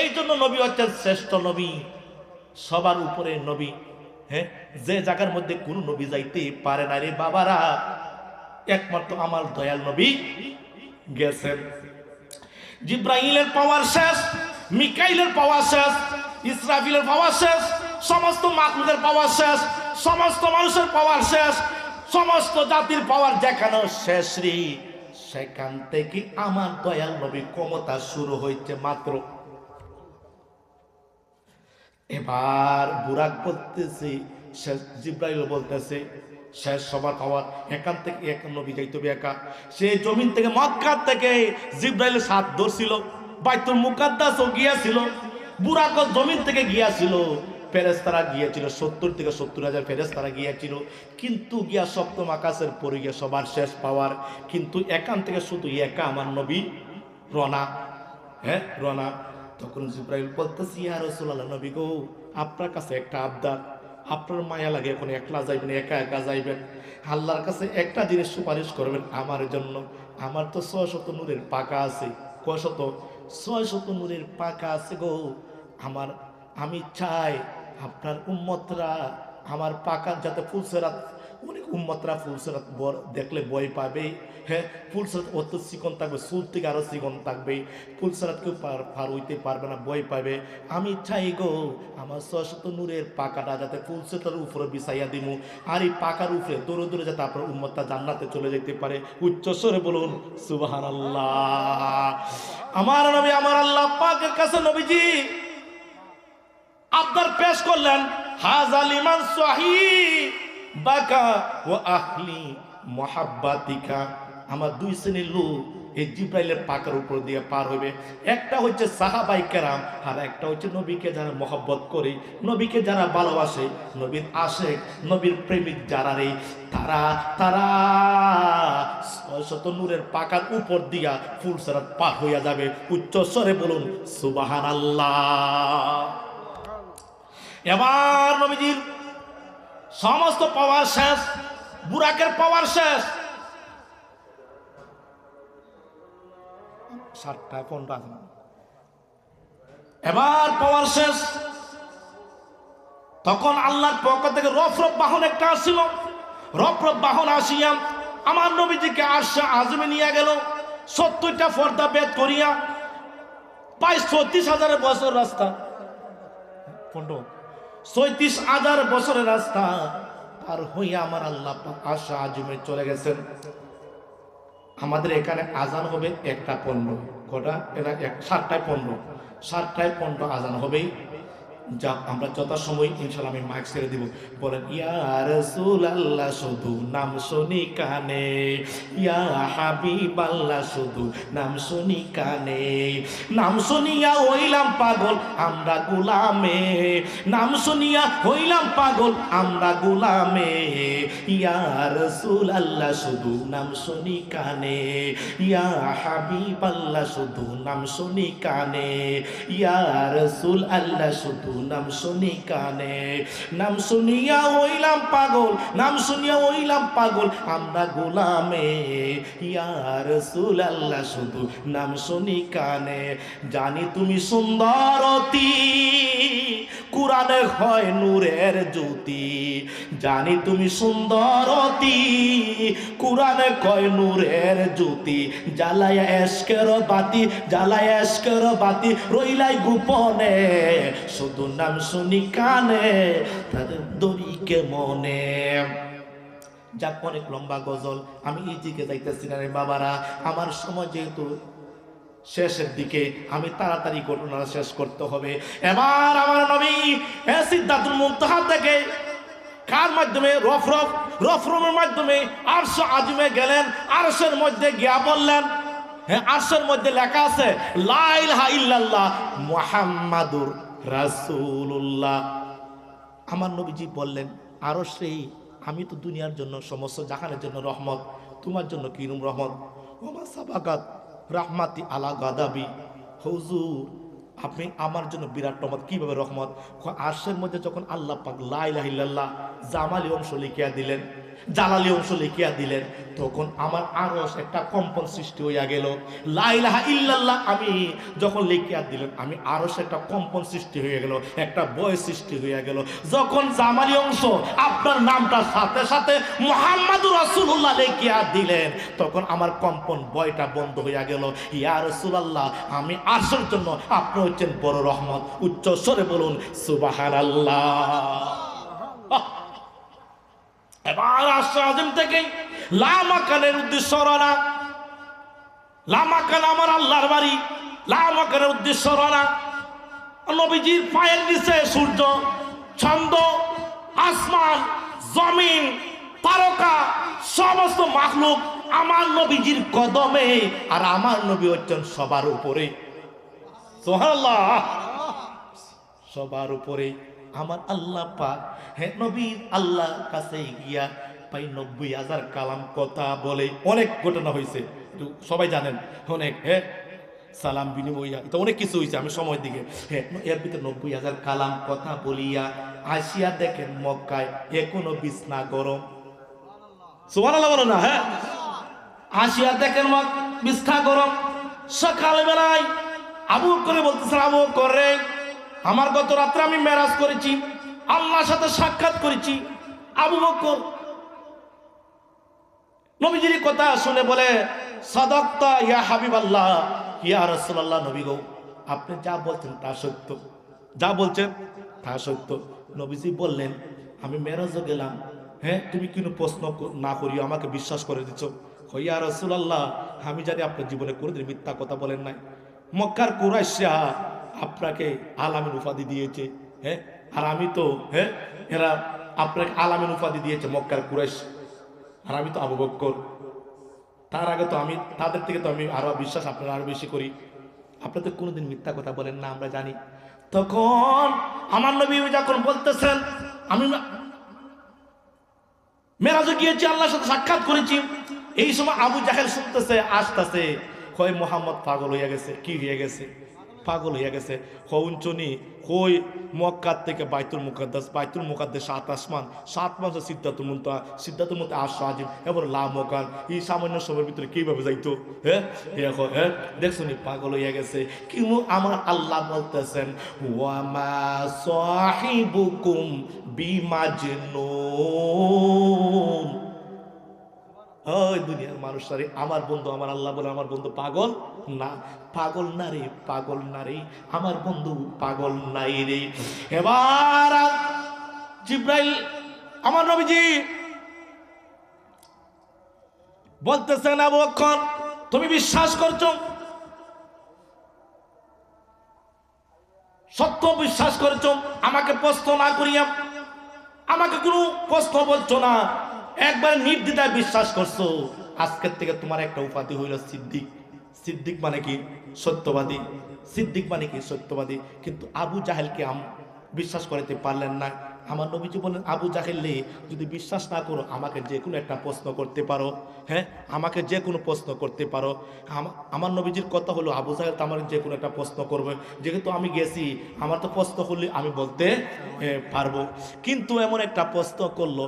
S1: এই জন্য নবী হচ্ছেন শ্রেষ্ঠ নবী, সবার উপরে নবী। হ্যাঁ, যে জায়গার মধ্যে কোন নবী যাইতে পারে না রে বাবারা, একমাত্র আমার দয়াল নবী গেছেন। জিব্রাইলের পাওয়ার শেষ, মিকাইলের পাওয়ার শেষ, ইসরাফিলের পাওয়ার শেষ, সমস্ত মাখলুকের পাওয়ার শেষ, সমস্ত মানুষের পাওয়ার শেষ, সমস্ত জাতির পাওয়ার যেখানে শেষ রে, সেখান থেকে আমার দয়াল নবী ক্ষমতা শুরু হয়েছে মাত্র। এবার বুরাক বলতেছে, শেষ জিব্রাইল বলতেছে শেষ সবার পাওয়ার, এখান থেকে এক নবী যাইতে হবে একা। সে জমিন থেকে মক্কা থেকে জিব্রাইলের সাথ ধরছিল, বাইতুল মুকাদ্দাসও গিয়েছিল, বুরাক জমিন থেকে গিয়েছিল, ফেরেশতারা গিয়েছিল 70 থেকে 70,000 ফেরেশতারা গিয়েছিল, কিন্তু গিয়া সপ্তম আকাশের পরে গিয়ে সবার শেষ পাওয়ার, কিন্তু এখান থেকে শুধু একা আমার নবী রনা, হ্যাঁ রনা। তখন জিব্রাইল বলতেছি, ইয়া রাসূলুল্লাহ নবী গো, আপনার কাছে একটা আবদার, আপনার মায়া লাগে, এখন একলা যাইবেন, একা একা যাইবেন, আল্লাহর কাছে একটা জিনিস সুপারিশ করবেন আমার জন্য। আমার তো 600 নূরের পাকা আছে, কয়শত? 600 নূরের পাকা আছে গো। আমি চাই আপনার উম্মতরা আমার পাকা যাতে ফুলসেরাত, অনেক উম্মতরা ফুলসেরাত দেখলে ভয় পাবে, হ্যাঁ ফুলসেরাত অত চিকন থাকবে, সুর থেকে আরো চিকন থাকবে, ফুলসেরাত কেউ পার হইতে পারবে না, ভয় পাবে। আমি চাই গো আমার 600 নূরের পাকাটা যাতে ফুলসেরাতের উপরে বিছাইয়া দিমু, আর এই পাকার উপরে দৌড়ে দৌড়ে যাতে আপনার উম্মতটা জান্নাতে চলে যেতে পারে। উচ্চস্বরে বলুন সুবহানাল্লাহ। আমার নবী আমার আল্লাহ পাকের কাছে নবীজি আবদার পেশ করলেন, হাযা লিমান সাহি বাকা ওয়া আহলি মুহাব্বাতিকা। আমার দুই শ্রেণীর লোক এই জিব্রাইলের পাকার উপর দিয়ে পার হবে। একটা হচ্ছে সাহাবায়ে কেরাম, আর একটা হচ্ছে নবীকে যারা মহব্বত করে, নবীকে যারা ভালোবাসে, নবীর আশিক, নবীর প্রেমিক যারা রে, তারা 600 নূরের পাকার উপর দিয়া ফুলসেরাত পার হইয়া যাবে। উচ্চ স্বরে বলুন সুবহানাল্লাহ। এবার নবীজির সমস্ত পাওয়ার শেষ, বুরাকের পাওয়ার শেষ। 7:15 এবার পাওয়ার শেষ। তখন আল্লাহর পক্ষ থেকে রফরফ বাহন একটা আসছিল, রফরফ বাহন আসিয়া আমার নবীজিকে আরশে আযমে নিয়ে গেল। 70টা পর্দা ভেদ করিয়া, প্রায় 36,000 বছর রাস্তা, 36,000 বছরের রাস্তা আর হইয়া আমার আল্লাহ পাক আরশে আযমে চলে গেছেন। আমাদের এখানে আজান হবে 1:15, কটা? এটা 7:15, 7:15 আজান হবে। যাক আমরা যথাসময় ইনশাআল্লাহ আমি মাইক ছেড়ে দিব। বলেন ইয়া রাসূলুল্লাহ শুধু নাম শুনি কানে, ইয়া হাবিবাল্লাহ শুধু নাম শুনি কানে, নাম শুনিয়া হইলাম পাগল আমরা গোলামে, নাম শুনিয়া হইলাম পাগল আমরা গোলামে, ইয়া রাসূলুল্লাহ শুধু নাম শুনি কানে, ইয়া হাবিবাল্লাহ শুধু নাম শুনি কানে, ইয়া রাসূলুল্লাহ শুধু নাম শুনি কানে, নাম শুনিয়া হইলাম পাগল, নাম শুনিয়া হইলাম পাগল আমরা গোলামে, ইয়া রাসূলুল্লাহ শুধু নাম শুনি কানে। জানি তুমি সুন্দরতী, কুরআনে হয় নূরের জ্যোতি, জানি তুমি সুন্দরতী, কুরআনে কয় নূরের জ্যোতি, জ্বালায়া এশকের বাতি, জ্বালায়া এশকের বাতি রইলাই গোপনে, শুধু নাম শুনি কানে তাদের দড়িকে মনে। যাক অনেক লম্বা গজল, আমি এই দিকে যাইতেছি না রে বাবারা, আমার সময় যেহেতু শেষের দিকে, আমি তাড়াতাড়ি ঘটনাটা শেষ করতে হবে। এবার আমার নবী সিদরাতুল মুনতাহা থেকে কার মাধ্যমে? রফরফের মাধ্যমে আরশে আযমে গেলেন। আরশের মধ্যে গিয়া বললেন, হ্যাঁ আরশের মধ্যে লেখা আছে লা ইলাহা ইল্লাল্লাহ মুহাম্মাদুর রাসূলুল্লাহ। আমার নবীজি বললেন, আরশে আমি তো দুনিয়ার জন্য, সমস্ত জাহানের জন্য রহমত, তোমার জন্য কিরম রহমত? ওমা সাবাকাত রাহমাতি আলা গাদাবি, হুজুর আপনি আমার জন্য বিরাট রহমত। কিভাবে রহমত? আরশের মধ্যে যখন আল্লাহ পাক লা ইলাহা ইল্লাল্লাহ জামালি অংশ লিখিয়া দিলেন, জালালি অংশ লিখিয়া দিলেন। তখন আমার আরশ একটা কম্পন সৃষ্টি হইয়া গেল। লা ইলাহা ইল্লাল্লাহ আমি যখন লিখিয়া দিলেন, আমি আরশ একটা কম্পন সৃষ্টি হয়ে গেল, একটা ভয় সৃষ্টি হইয়া গেল। যখন জামালি অংশ আপনার নামটা সাথে সাথে মুহাম্মাদুর রাসূলুল্লাহ লিখিয়া দিলেন, তখন আমার কম্পন ভয়টা বন্ধ হইয়া গেল। ইয়া রাসূলুল্লাহ, আমি আরশের জন্য আপনি হচ্ছেন বড় রহমত। উচ্চ স্বরে বলুন সুবহানাল্লাহ। এবার আরশ আজিম থেকে লামাকানের উদ্দেশ্য রওনা। লামাকান আমার আল্লাহর বাড়ি, লামাকানের উদ্দেশ্য রওনা। নবীজির পায়ের নিচে সূর্য, চন্দ্র, আসমান, জমিন, তারকা, সমস্ত মাখলুক আমার নবীজির কদমে, আর আমার নবী হচ্ছেন সবার উপরে। সুবহানাল্লাহ। সবার উপরে আমার আল্লাহ পাক। হ্যাঁ, নবীর আল্লাহ কাছে গিয়া পাই 90,000 কালাম কথা বলে। অনেক ঘটনা হয়েছে, সবাই জানেন, অনেক। হ্যাঁ, সালাম বিনিময়, এটা অনেক কিছু হয়েছে, আমি সময় দিকে। হ্যাঁ, এর ভিতরে 90,000 কালাম কথা বলিয়া আসিয়া দেখেন মক্কায় এখনো বিছনা গরম। সুবহানাল্লাহ বলো না? হ্যাঁ, আসিয়া দেখেন বিছনা গরম। সকালবেলায় আবু বকর বলতেছেন, আবু বকর রে, আমার গত রাত্রে আমি মেরাজ করেছি, আল্লাহর সাথে সাক্ষাৎ করেছি। আবু বকর নবীজির কথা শুনে বলে, সাদাক্তা ইয়া হাবিবাল্লাহ, ইয়া রাসূলুল্লাহ, নবী গো, আপনি যা বলছেন তা সত্য, যা বলছেন তা সত্য। নবীজি বললেন, আমি মেরাজে গেলাম, হ্যাঁ, তুমি কোনো প্রশ্ন না করিও, আমাকে বিশ্বাস করে দিচ্ছ। ইয়া রাসূলুল্লাহ, আমি জানি আপনার জীবনে কোনোদিন মিথ্যা কথা বলেন নাই। মক্কার কুরাইশরা আপনাকে আলামিন উপাধি দিয়েছে, হ্যাঁ, আর আমি তো, হ্যাঁ, এরা আপনাকে আলামিন উপাধি দিয়েছে মক্কার কুরাইশ, আর আমি তো আবু বকর। তার আগে তো আমি, তাদের থেকে তো আমি আরো বিশ্বাস আপনারা আরো বেশি করি। আপনি তো কোনোদিন মিথ্যা কথা বলেন না, আমরা জানি। তখন আমার নবী যখন বলতেছেন, আমি মেরাজে গিয়েছি, আল্লাহর সাথে সাক্ষাৎ করেছি, এই সময় আবু জাহেল শুনতেছে, আসতেছে, কয় মুহাম্মদ পাগল হইয়া গেছে। কি হয়ে গেছে? পাগল হইয়া গেছে। হউঞ্চনি কই মক্কার থেকে বাইতুল মুকাদ্দাস, বাইতুল মুকাদ্দাস 7 আসমান, 7 মাসে সিদ্ধাতুল মুনতাহা, সিদ্ধাতুল মুনতাহা আরশ আজিম, এবার লামকান, এই সামান্য সময়ের ভিতরে কিভাবে যাইতো? হ্যাঁ, এখন হ্যাঁ, দেখছনি পাগল হইয়া গেছে। কিন্তু আমার আল্লাহ বলতেছেন, ওয়ামা সাহিবুকুম বিমাজনুন। ওই দুনিয়ার মানুষরা, আমার বন্ধু, আমার আল্লাহ বলে আমার বন্ধু পাগল না, পাগল না রে, পাগল না রে, আমার বন্ধু পাগল নাই রে। এবার জিব্রাইল আমার নবীজি বলতেছেন, আবু বকর তুমি বিশ্বাস করছো, সত্য বিশ্বাস করছো, আমাকে প্রশ্ন না করিয়া, আমাকে কোনো প্রশ্ন বলছো না, একবার নির্দ্বিধায় বিশ্বাস করছো। আজকের থেকে তোমার একটা উপাধি হইল সিদ্দিক। সিদ্দিক মানে কি? সত্যবাদী। সিদ্দিক মানে কি? সত্যবাদী। কিন্তু আবু জাহেলকে বিশ্বাস করতে পারলেন না। আমার নবীজি বলেন, আবু জাহেলে যদি বিশ্বাস না করো, আমাকে যে কোনো একটা প্রশ্ন করতে পারো, হ্যাঁ, আমাকে যে কোনো প্রশ্ন করতে পারো। আমার নবীজির কথা হলো, আবু জাহেল তো আমার যে কোনো একটা প্রশ্ন করবে, যেহেতু আমি গেছি, আমার তো প্রশ্ন করলে আমি বলতে পারবো। কিন্তু এমন একটা প্রশ্ন করলো,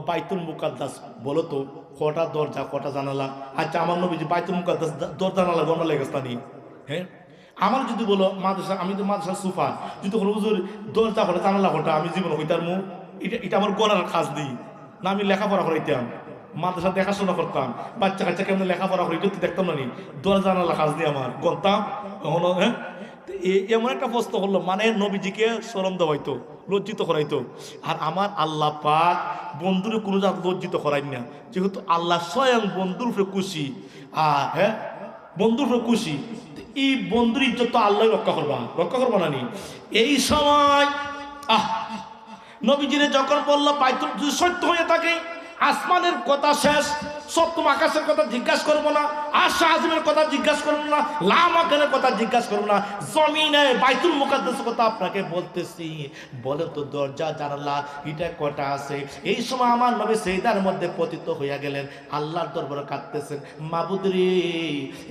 S1: বাইতুল মুকাদ্দাস বলো তো কটা দরজা, কটা জানালা? আচ্ছা, আমার নবীজি বাইতুল মুকাদ্দাস দরজা জানালা গণনা লেগেস্তানি, হ্যাঁ, আমার যদি বলো মাদ্রাসা, আমি তো মাদ্রাসা সুফান, যদি কোনো হুজুর দরজা হলে জানালা ঘটা, আমি জীবন হইতার মু, এটা আমার গলার কাজ দিই না। আমি লেখাপড়া করাইতাম, মাদ্রাসা দেখাশোনা করতাম, বাচ্চা কাচ্চা কেমন লেখাপড়া করি দেখতাম না, নি দরজা জানালা কাজ দিয়ে আমার গনতাম। হ্যাঁ, এমন একটা প্রশ্ন করলো, মানে নবীজিকে শরম দেওয়াইতো, লজ্জিত করাইতো। আর আমার আল্লাহ পাক বন্ধুরে কোনো জাত লজ্জিত করাই না, যেহেতু আল্লাহ স্বয়ং বন্ধুর উপরে খুশি। আর হ্যাঁ, বন্ধুর উপরে খুশি, এই বন্ধুর ইজ্জত তো আল্লাহ রক্ষা করবা না নি। এই সময় নবীজিরে যখন বললো বাইতুল, যদি সত্য হয়ে থাকে, আসমানের কথা শেষ, সপ্তম আকাশের কথা জিজ্ঞাসা করবো না, আরশে আজিমের কথা জিজ্ঞাসা করবো না, লামাকানের কথা জিজ্ঞাসা করবো না, জমিনে বাইতুল মুকাদ্দাসের কথা আপনাকে বলতেছি। বলে তো দরজা জানালা এটা কটা আছে? এই সময় আমার নবী সেজদার মধ্যে পতিত হইয়া গেলেন, আল্লাহর দরবারে কাঁদতেছেন, মাবুদ রে,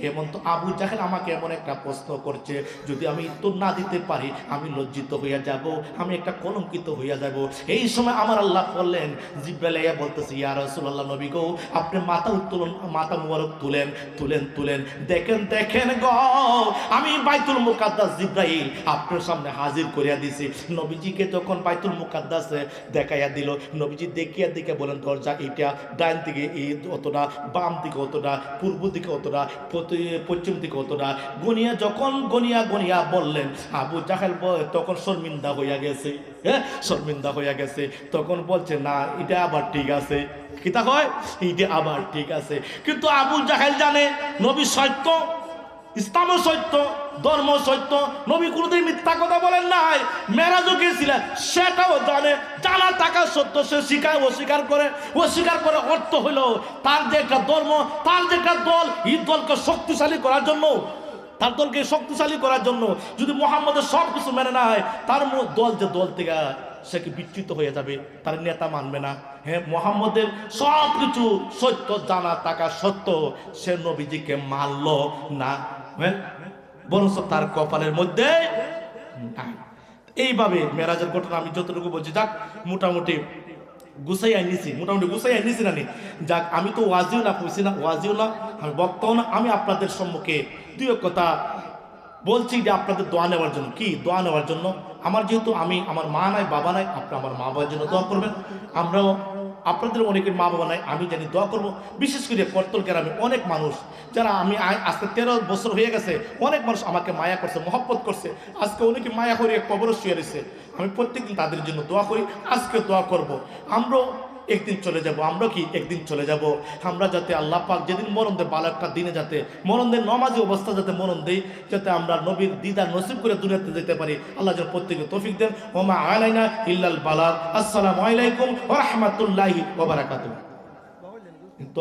S1: এমন তো আবু জাহেল আমাকে এমন একটা প্রশ্ন করছে, যদি আমি উত্তর না দিতে পারি আমি লজ্জিত হইয়া যাব, আমি একটা কলঙ্কিত হইয়া যাব। এই সময় আমার আল্লাহ বললেন, জিব্রাইল আইয়া বলতেছে, ইয়া রাসূলুল্লাহ, নবী গো, আপনি মাথা উত্তোলন, মাথা মুবারক তুলেন, তুলেন, তুলেন, দেখেন, দেখেন গো, আমি বাইতুল মুকাদ্দাস জিব্রাইল আপনার সামনে হাজির করিয়া দিছি। নবীজিকে যখন বাইতুল মুকাদ্দাসে দেখাইয়া দিল, নবীজি দেখিয়া দেখে বলেন, দরজা এইটা, ডাইন দিকে এই অতটা, বাম দিকে অতটা, পূর্ব দিকে অতটা, পশ্চিম দিকে অতটা, গনিয়া যখন গনিয়া গনিয়া বললেন, আবু জাহেল তখন শর্মিন্দা হইয়া গেছে, হ্যাঁ, শর্মিন্দা হইয়া গেছে। তখন বলছে, না এটা আবার ঠিক আছে, কিতা হয়, এইটা আবার ঠিক আছে। কিন্তু আবু জাহেল জানে নবী সত্য, ইসলামও সত্য, ধর্ম সত্য, নবী কোনোদিন মিথ্যা কথা বলেন নাই, মেরাজও গিয়েছিলেন সেটাও জানে, জানা থাকা সত্য সে অস্বীকার করে, অস্বীকার করে অর্থ হইল তার যে একটা ধর্ম, তার যে একটা দল, এই দলকে শক্তিশালী করার জন্য, তার দলকে শক্তিশালী করার জন্য যদি মুহাম্মদের সব কিছু মেনে না হয়, তার দল যে দল থেকে সে কি বিচ্যুত হয়ে যাবে, তার নেতা মানবে না। হ্যাঁ, মুহাম্মদের সব কিছু সত্য জানা থাকা সত্য সে নবীজিকে মানল না, হ্যাঁ, বরঞ্চ তার কপালের মধ্যে। এইভাবে মেরাজের ঘটনা আমি যতটুকু বলছি, যাক মোটামুটি গুছাই আনিছি, মোটামুটি গুছাই আনিছি না নি, যাক আমি তো ওয়াজিও না কইছি না, ওয়াজিও না, আমি বক্তাও না, আমি আপনাদের সম্মুখে দুই কথা বলছি যে আপনাদের দোয়া নেওয়ার জন্য। কি দোয়া নেওয়ার জন্য? আমার যেহেতু আমার মা নাই, বাবা নাই, আপনি আমার মা বাবার জন্য দোয়া করবেন। আমরাও আপনাদের অনেকের মা বাবা নাই, আমি জানি, দোয়া করব। বিশেষ করে করতল গ্রামে অনেক মানুষ, যারা আমি আজকে 13 বছর হয়ে গেছে, অনেক মানুষ আমাকে মায়া করছে, মহব্বত করছে, আজকে অনেকে মায়া করে কবরে শুয়ে রয়েছে। আমি প্রত্যেকদিন তাদের জন্য দোয়া করি, আজকে দোয়া করব। আমরাও একদিন চলে যাব, আমরা কি একদিন চলে যাব, আমরা যাতে আল্লাহ পাক যেদিন মরণ দেয়, ভালো একটা দিনে যাতে মরণ দেয়, নমাজি অবস্থা যাতে মরণ দেয়, যাতে আমরা নবীর দিদার নসিব করে দুনিয়াতে যেতে পারি। আল্লাহ যেন প্রত্যেকে তৌফিক দেন। ওমা আলাইনা ইল্লাল বালাগ। আসসালামু আলাইকুম ওয়া রাহমাতুল্লাহি ওয়া বারাকাতুহু।